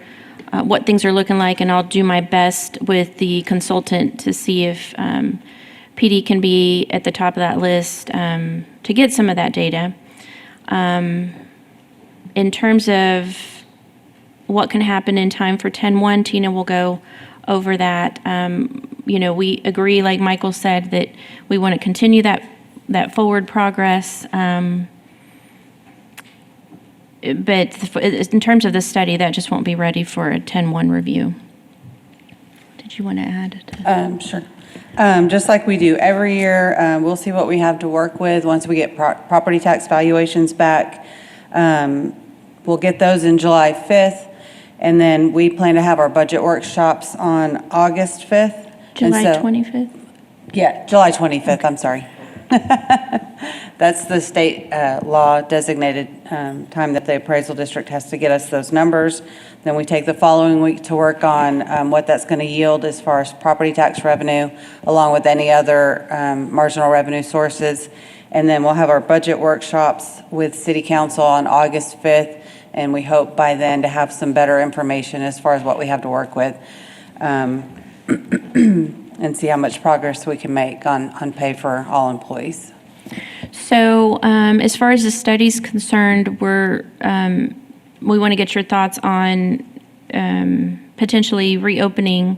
what things are looking like, and I'll do my best with the consultant to see if PD can be at the top of that list to get some of that data. In terms of what can happen in time for 10-1, Tina will go over that. We agree, like Michael said, that we want to continue that forward progress. But in terms of the study, that just won't be ready for a 10-1 review. Did you want to add? Sure. Just like we do every year, we'll see what we have to work with once we get property tax valuations back. We'll get those in July 5th, and then we plan to have our budget workshops on August 5th. July 25th? Yeah, July 25th, I'm sorry. That's the state law designated time that the appraisal district has to get us those numbers. Then we take the following week to work on what that's going to yield as far as property tax revenue, along with any other marginal revenue sources. And then we'll have our budget workshops with City Council on August 5th, and we hope by then to have some better information as far as what we have to work with. And see how much progress we can make on pay for all employees. So as far as the study's concerned, we want to get your thoughts on potentially reopening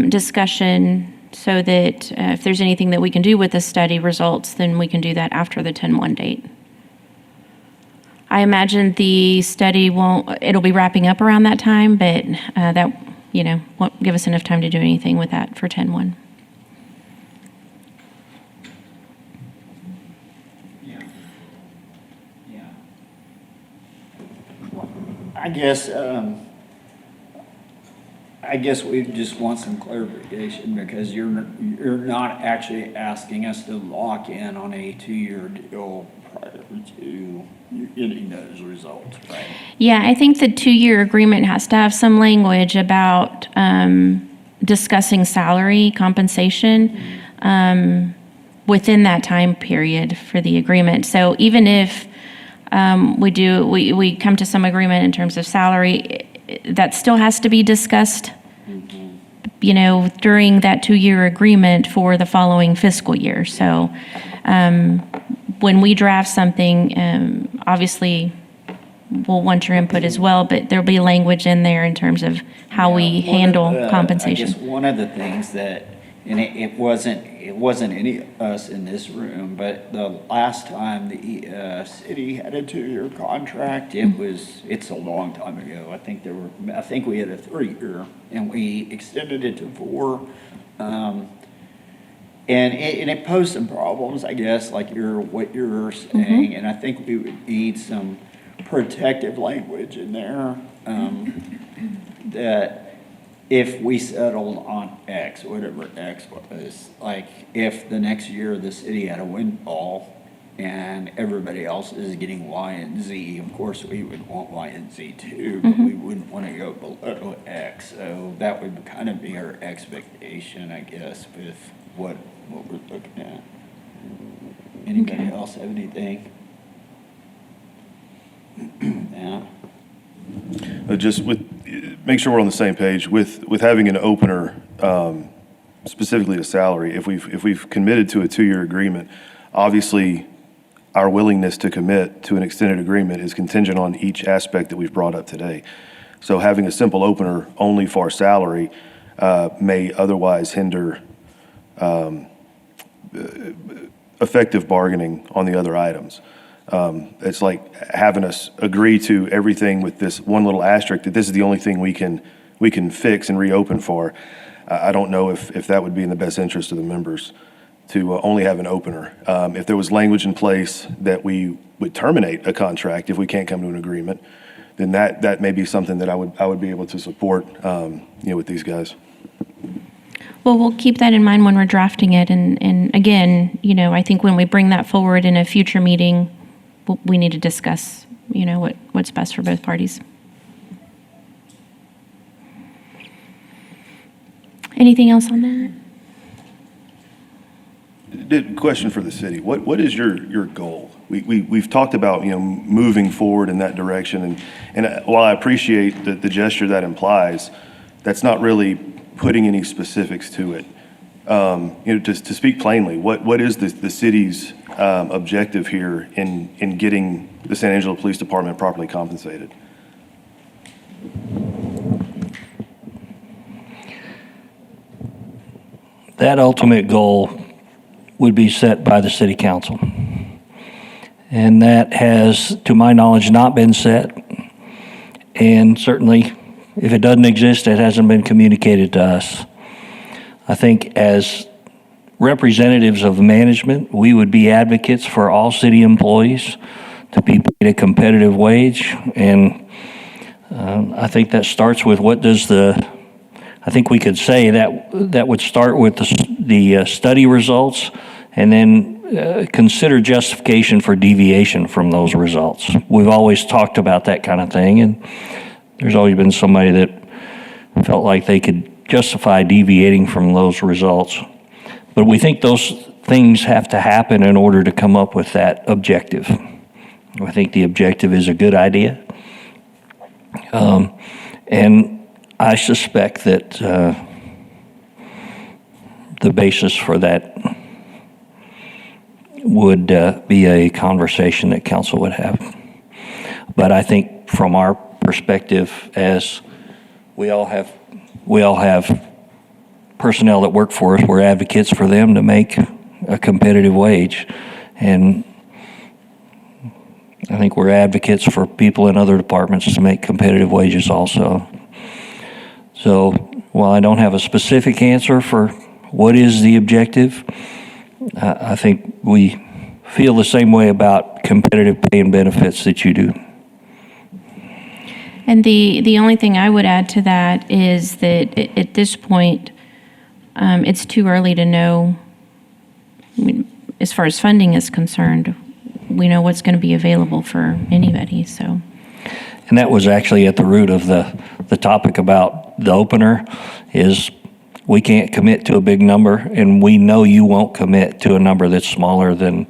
discussion so that if there's anything that we can do with the study results, then we can do that after the 10-1 date. I imagine the study it'll be wrapping up around that time, but that won't give us enough time to do anything with that for 10-1. I guess we just want some clarification, because you're not actually asking us to lock in on a 2-year deal prior to you getting those results, right? Yeah, I think the 2-year agreement has to have some language about discussing salary compensation within that time period for the agreement. So even if we come to some agreement in terms of salary, that still has to be discussed, during that 2-year agreement for the following fiscal year. So when we draft something, obviously we'll want your input as well, but there'll be language in there in terms of how we handle compensation. I guess one of the things that and it wasn't any of us in this room, but the last time the city had a 2-year contract, it's a long time ago. I think we had a 3-year, and we extended it to 4. And it posed some problems, I guess, like what you're saying, and I think we would need some protective language in there, that if we settled on X, whatever X was, like if the next year the city had a windfall and everybody else is getting Y and Z, of course we would want Y and Z too, but we wouldn't want to go below X. So that would kind of be our expectation, I guess, with what we're looking at. Anybody else have anything? Yeah. Just make sure we're on the same page with having an opener, specifically to salary. If we've committed to a 2-year agreement, obviously our willingness to commit to an extended agreement is contingent on each aspect that we've brought up today. So having a simple opener only for salary may otherwise hinder effective bargaining on the other items. It's like having us agree to everything with this one little asterisk that this is the only thing we can fix and reopen for. I don't know if that would be in the best interest of the members to only have an opener. If there was language in place that we would terminate a contract if we can't come to an agreement, then that may be something that I would be able to support, with these guys. Well, we'll keep that in mind when we're drafting it. And again, I think when we bring that forward in a future meeting, we need to discuss, what's best for both parties. Anything else on that? Question for the city. What is your goal? We've talked about, moving forward in that direction. And while I appreciate the gesture that implies, that's not really putting any specifics to it. To speak plainly, what is the city's objective here in getting the San Angelo Police Department properly compensated? That ultimate goal would be set by the city council. And that has, to my knowledge, not been set. And certainly, if it doesn't exist, it hasn't been communicated to us. I think as representatives of management, we would be advocates for all city employees to be paid a competitive wage. And I think that starts with I think we could say that would start with the study results and then consider justification for deviation from those results. We've always talked about that kind of thing, and there's always been somebody that felt like they could justify deviating from those results. But we think those things have to happen in order to come up with that objective. I think the objective is a good idea. And I suspect that the basis for that would be a conversation that council would have. But I think from our perspective, as we all have personnel that work for us, we're advocates for them to make a competitive wage. And I think we're advocates for people in other departments to make competitive wages also. So while I don't have a specific answer for what is the objective, I think we feel the same way about competitive pay and benefits that you do. And the only thing I would add to that is that at this point, it's too early to know. I mean, as far as funding is concerned, we know what's going to be available for anybody. So, and that was actually at the root of the topic about the opener. Is we can't commit to a big number, and we know you won't commit to a number that's smaller than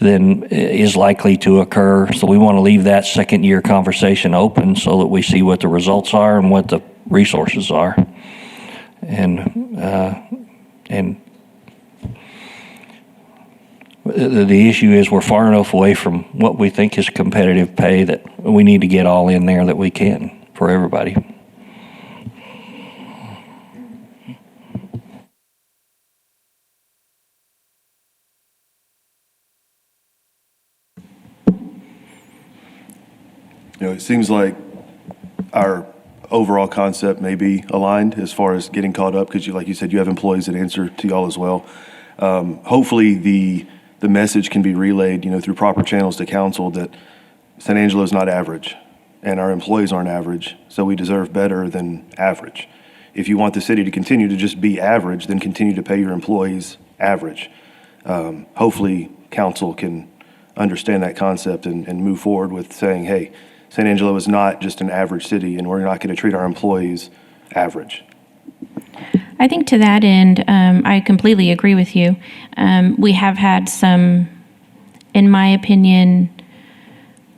is likely to occur. So we want to leave that second year conversation open so that we see what the results are and what the resources are. And the issue is we're far enough away from what we think is competitive pay that we need to get all in there that we can for everybody. It seems like our overall concept may be aligned as far as getting caught up, because like you said, you have employees that answer to y'all as well. Hopefully, the message can be relayed, through proper channels to council that San Angelo is not average, and our employees aren't average, so we deserve better than average. If you want the city to continue to just be average, then continue to pay your employees average. Hopefully, council can understand that concept and move forward with saying, hey, San Angelo is not just an average city, and we're not going to treat our employees average. I think to that end, I completely agree with you. We have had some, in my opinion,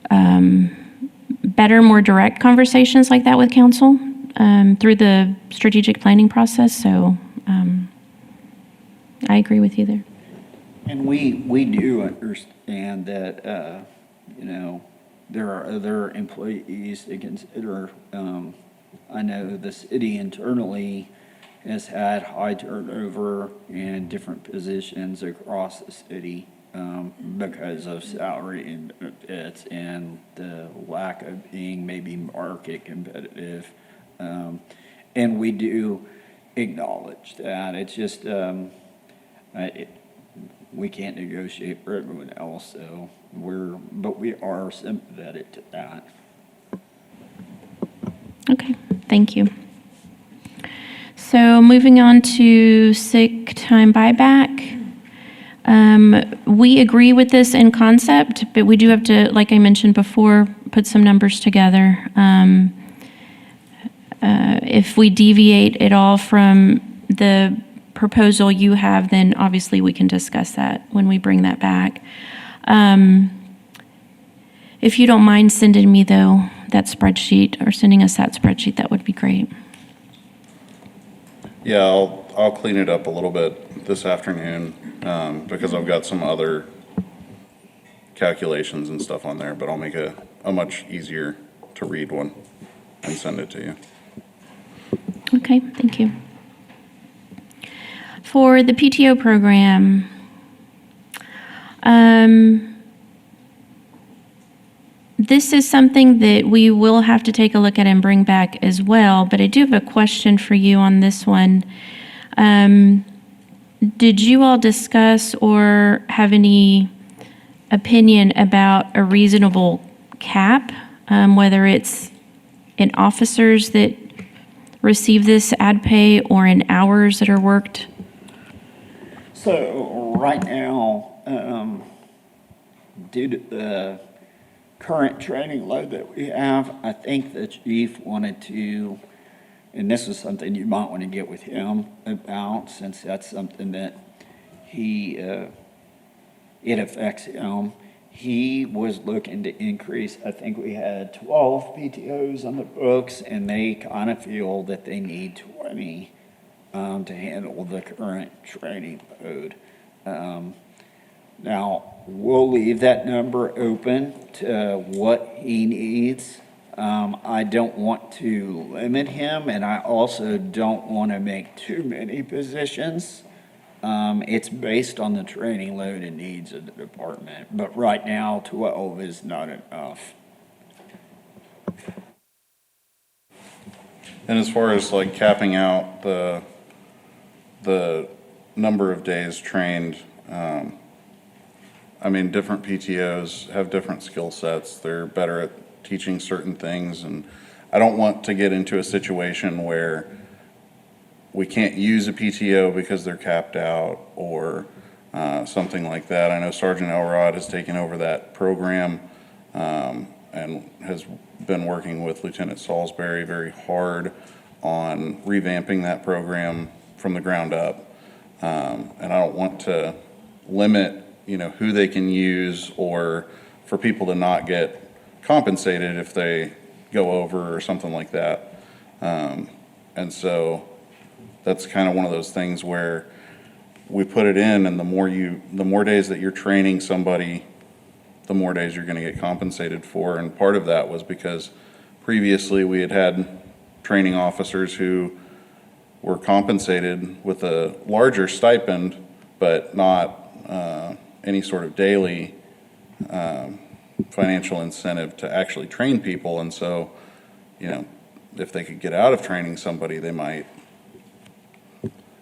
better, more direct conversations like that with council through the strategic planning process. So I agree with you there. And we do understand that, there are other employees to consider. I know the city internally has had high turnover in different positions across the city because of salary and benefits and the lack of being maybe market competitive. And we do acknowledge that. It's just, we can't negotiate for everyone else, so but we are sympathetic to that. Okay, thank you. So moving on to sick time buyback. We agree with this in concept, but we do have to, like I mentioned before, put some numbers together. If we deviate at all from the proposal you have, then obviously we can discuss that when we bring that back. If you don't mind sending me, though, that spreadsheet, or sending us that spreadsheet, that would be great. Yeah, I'll clean it up a little bit this afternoon, because I've got some other calculations and stuff on there, but I'll make a much easier to read one and send it to you. Okay, thank you. For the PTO program, this is something that we will have to take a look at and bring back as well, but I do have a question for you on this one. Did you all discuss or have any opinion about a reasonable cap, whether it's in officers that receive this ad pay or in hours that are worked? So right now, due to the current training load that we have, I think the chief wanted to, and this is something you might want to get with him about, since that's something that it affects him. He was looking to increase, I think we had 12 PTOs on the books, and they kind of feel that they need 20 to handle the current training load. Now, we'll leave that number open to what he needs. I don't want to limit him, and I also don't want to make too many positions. It's based on the training load and needs of the department, but right now, 12 is not enough. And as far as like capping out the number of days trained, I mean, different PTOs have different skill sets. They're better at teaching certain things, and I don't want to get into a situation where we can't use a PTO because they're capped out or something like that. I know Sergeant Elrod has taken over that program and has been working with Lieutenant Salisbury very hard on revamping that program from the ground up. And I don't want to limit, who they can use, or for people to not get compensated if they go over or something like that. And so that's kind of one of those things where we put it in, and the more days that you're training somebody, the more days you're going to get compensated for. And part of that was because previously we had training officers who were compensated with a larger stipend, but not any sort of daily financial incentive to actually train people. And so, if they could get out of training somebody, they might.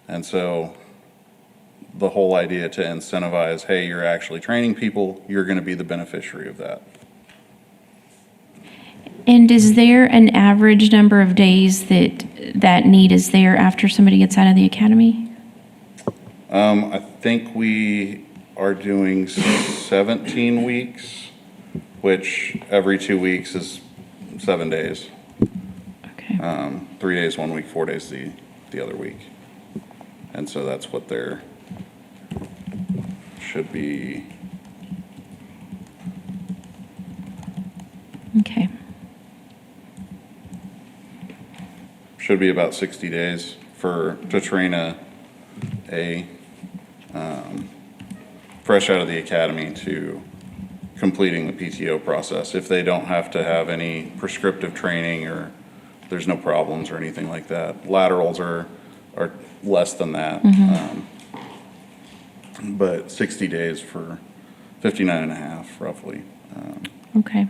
And so the whole idea to incentivize, hey, you're actually training people, you're going to be the beneficiary of that. And is there an average number of days that need is there after somebody gets out of the academy? I think we are doing 17 weeks, which every 2 weeks is 7 days. Okay. 3 days 1 week, 4 days the other week. And so that's what there should be. Okay. Should be about 60 days to train a fresh out of the academy to completing the PTO process. If they don't have to have any prescriptive training or there's no problems or anything like that. Laterals are less than that. But 60 days for 59 and a half roughly. Okay.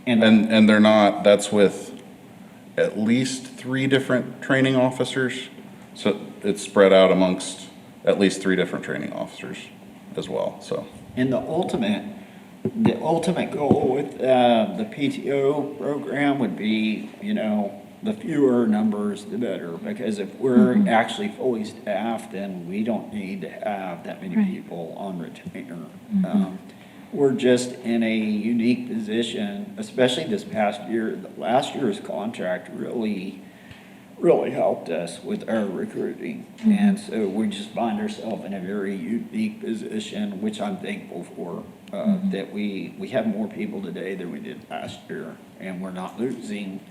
And they're not, that's with at least 3 different training officers. So it's spread out amongst at least 3 different training officers as well, so. And the ultimate goal with the PTO program would be, the fewer numbers, the better. Because if we're actually fully staffed, then we don't need to have that many Right. people on retainer. We're just in a unique position, especially this past year. Last year's contract really helped us with our recruiting. And so we just find ourselves in a very unique position, which I'm thankful for, that we have more people today than we did last year, and we're not losing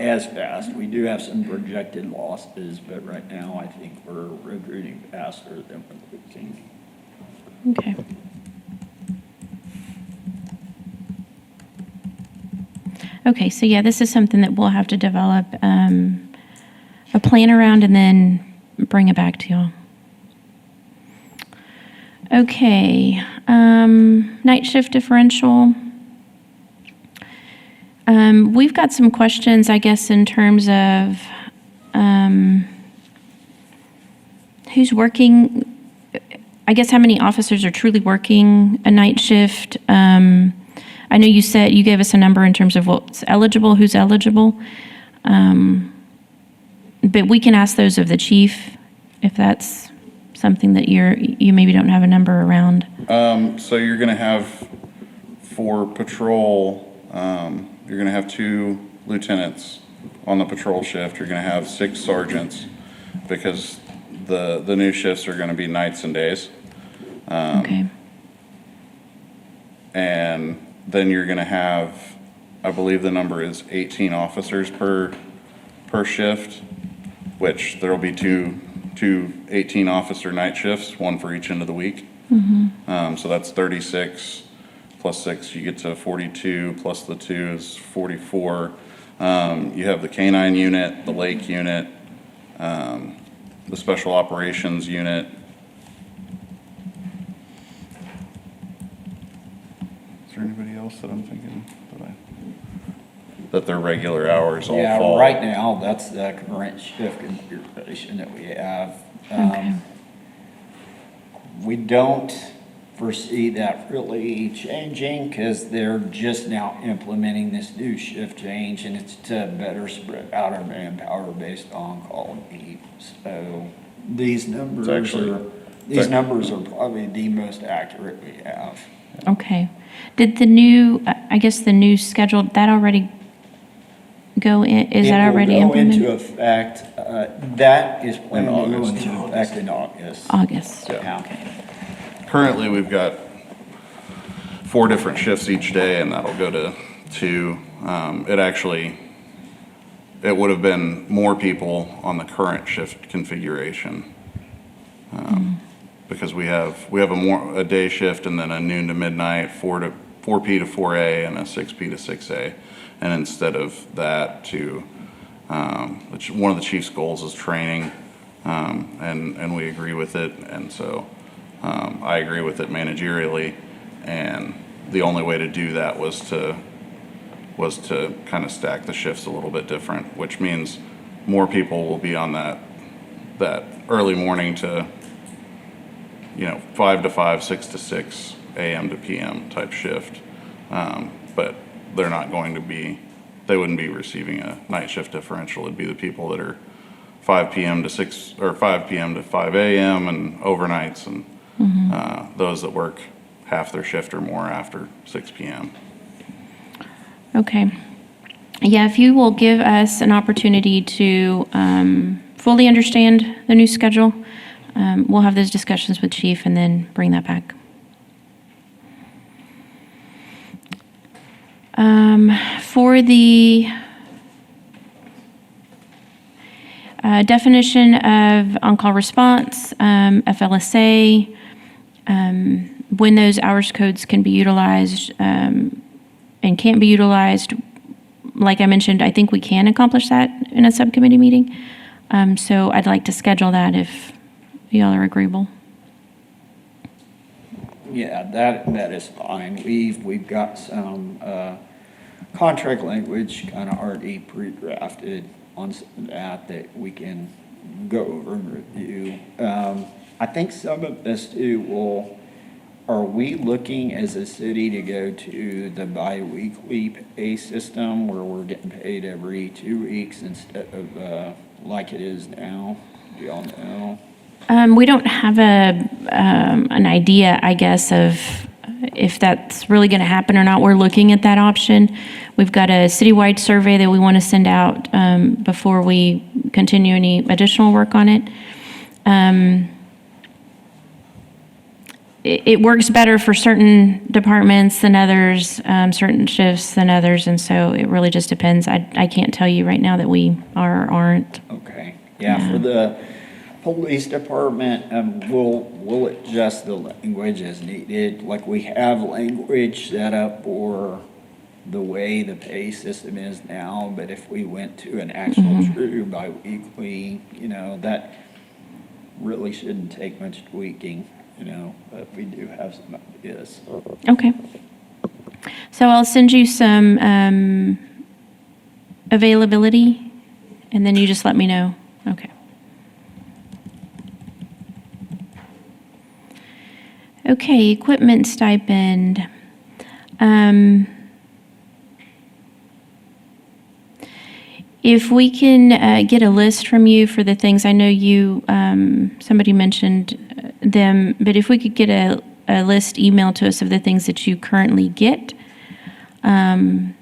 as fast. We do have some projected losses, but right now I think we're recruiting faster than we're losing. Okay. Okay, so yeah, this is something that we'll have to develop a plan around and then bring it back to y'all. Okay, night shift differential. We've got some questions, I guess, in terms of who's working, I guess how many officers are truly working a night shift. I know you gave us a number in terms of what's eligible, who's eligible. But we can ask those of the chief if that's something that you maybe don't have a number around. So you're gonna have, for patrol, you're gonna have 2 lieutenants on the patrol shift. You're gonna have 6 sergeants because the new shifts are gonna be nights and days. Okay. And then you're gonna have, I believe the number is 18 officers per shift, which there'll be two 18 officer night shifts, 1 for each end of the week. So that's 36 plus 6, you get to 42, plus the 2 is 44. You have the K-9 unit, the Lake unit, the Special Operations unit. Is there anybody else that I'm thinking that their regular hours all Yeah, fall? right now, that's the current shift configuration that we have. Okay. We don't foresee that really changing because they're just now implementing this new shift change, and it's to better spread out our manpower based on call needs. So these numbers are probably the most accurate we have. Okay. Did the new, I guess the new schedule, that already go in, is that already It will go into implemented? effect, that is planned to go August. into effect in August. August. Yeah. Okay. Currently, we've got 4 different shifts each day, and that'll go to 2. It would have been more people on the current shift configuration. Because we have a day shift and then a noon to midnight, 4P to 4A, and a 6P to 6A. And instead of that one of the chief's goals is training, and we agree with it. And so I agree with it managerially, and the only way to do that was to kind of stack the shifts a little bit different, which means more people will be on that early morning to, 5 to 5, 6 to 6, AM to PM type shift. But they're not going to be, they wouldn't be receiving a night shift differential. It'd be the people that are 5 PM to 6, or 5 PM to 5 AM and overnights, and those that work half their shift or more after 6 PM. Okay. Yeah, if you will give us an opportunity to fully understand the new schedule, we'll have those discussions with Chief and then bring that back. For the definition of on-call response, FLSA, when those hours codes can be utilized and can't be utilized, like I mentioned, I think we can accomplish that in a subcommittee meeting. So I'd like to schedule that if y'all are agreeable. Yeah, that is fine. We've got some contract language kind of already pre-drafted on that we can go over and review. I think some of this too are we looking as a city to go to the bi-weekly pay system where we're getting paid every 2 weeks instead of like it is now? Do y'all know? We don't have an idea, I guess, of if that's really going to happen or not. We're looking at that option. We've got a citywide survey that we want to send out before we continue any additional work on it. It works better for certain departments than others, certain shifts than others, and so it really just depends. I can't tell you right now that we are or aren't. Okay. Yeah, for the police department, we'll adjust the language as needed. Like we have language set up for the way the pay system is now, but if we went to an actual true bi-weekly, that really shouldn't take much tweaking, but we do have some ideas. Okay. So I'll send you some availability, and then you just let me know. Okay. Okay, equipment stipend. If we can get a list from you for the things, I know somebody mentioned them, but if we could get a list emailed to us of the things that you currently get, and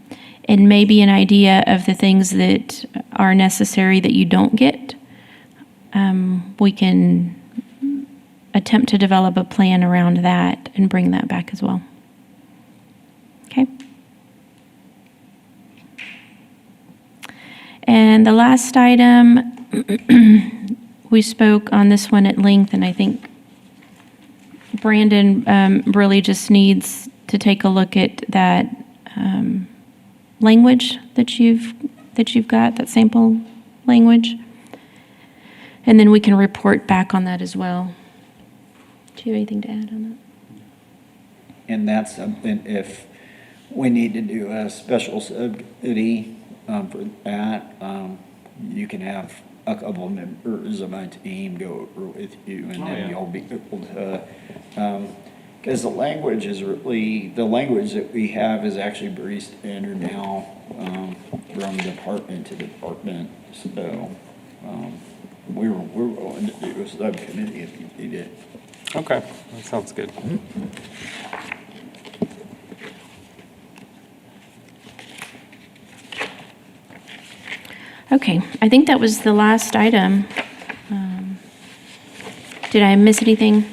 maybe an idea of the things that are necessary that you don't get, we can attempt to develop a plan around that and bring that back as well. Okay? And the last item, we spoke on this one at length, and I think Brandon really just needs to take a look at that language that you've got, that sample language, and then we can report back on that as well. Do you have anything to add on that? And that's something, if we need to do a special subcommittee for that, you can have a couple of members of my team go over with you, and then you'll be able to, because the language that we have is actually pretty standard now, from department to department. So we're willing to do a subcommittee if you need it. Okay, that sounds good. Okay, I think that was the last item. Did I miss anything?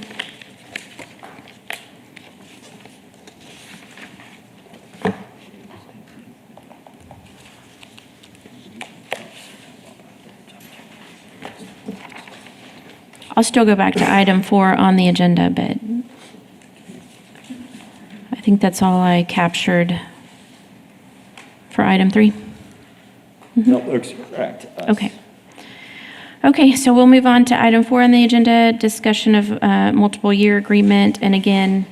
I'll still go back to item 4 on the agenda, but I think that's all I captured for item 3. That looks correct to us. Okay. Okay, so we'll move on to item 4 on the agenda, discussion of multiple year agreement. And again,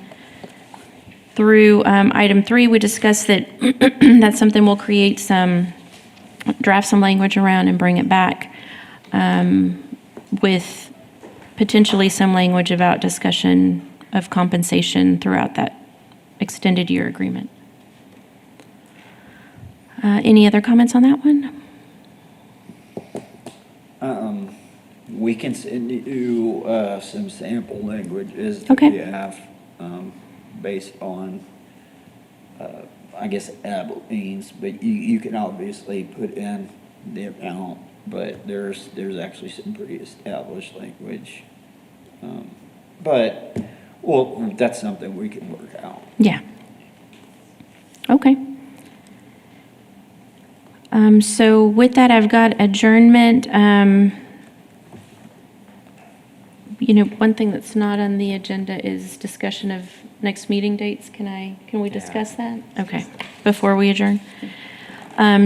through item 3, we discussed that that's something we'll create draft some language around and bring it back with potentially some language about discussion of compensation throughout that extended year agreement. Any other comments on that one? We can send you some sample languages that Okay. we have based on, I guess, Abilene's, but you can obviously put in the amount, but there's actually some pretty established language. But, well, that's something we can work out. Yeah. Okay. So with that, I've got adjournment. One thing that's not on the agenda is discussion of next meeting dates. Can we discuss that? Okay, before we adjourn.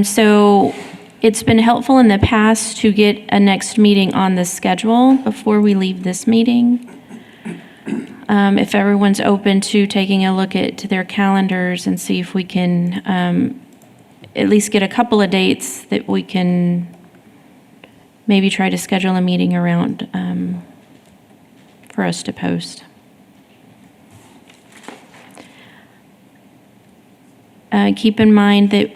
So it's been helpful in the past to get a next meeting on the schedule before we leave this meeting. If everyone's open to taking a look at their calendars and see if we can at least get a couple of dates that we can maybe try to schedule a meeting around for us to post. Keep in mind that,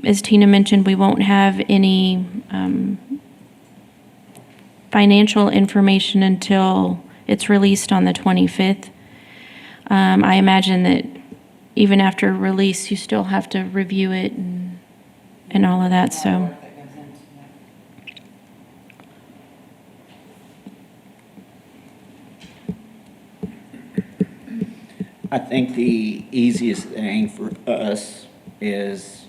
as Tina mentioned, we won't have any financial information until it's released on the 25th. I imagine that even after release, you still have to review it and all of that, so. I think the easiest thing for us is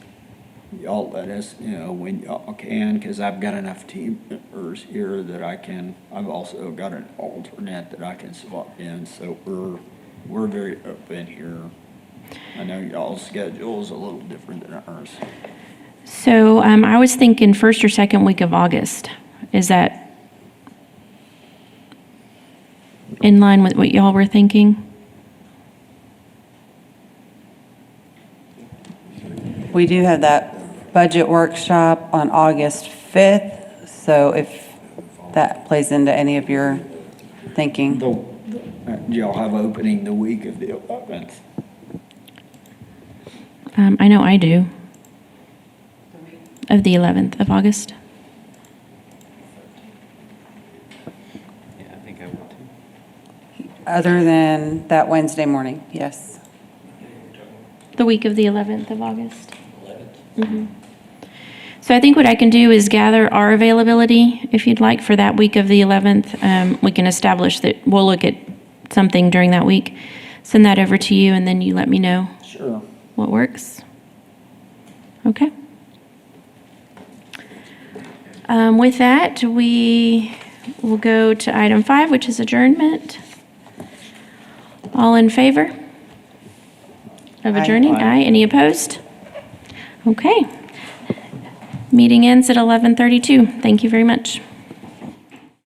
y'all let us know when y'all can, because I've got enough team members here that I've also got an alternate that I can swap in, so we're very open here. I know y'all's schedule is a little different than ours. So I was thinking first or second week of August. Is that in line with what y'all were thinking? We do have that budget workshop on August 5th, so if that plays into any of your thinking. Do y'all have opening the week of the 11th? I know I do. Of the 11th of August. Yeah, I think I would too. Other than that Wednesday morning, yes. The week of the 11th of August. 11th. So I think what I can do is gather our availability, if you'd like, for that week of the 11th. We can establish that we'll look at something during that week. Send that over to you, and then you let me know Sure. what works. Okay. With that, we will go to item 5, which is adjournment. All in favor of adjourning? Aye. Any opposed? Okay. Meeting ends at 11:32. Thank you very much.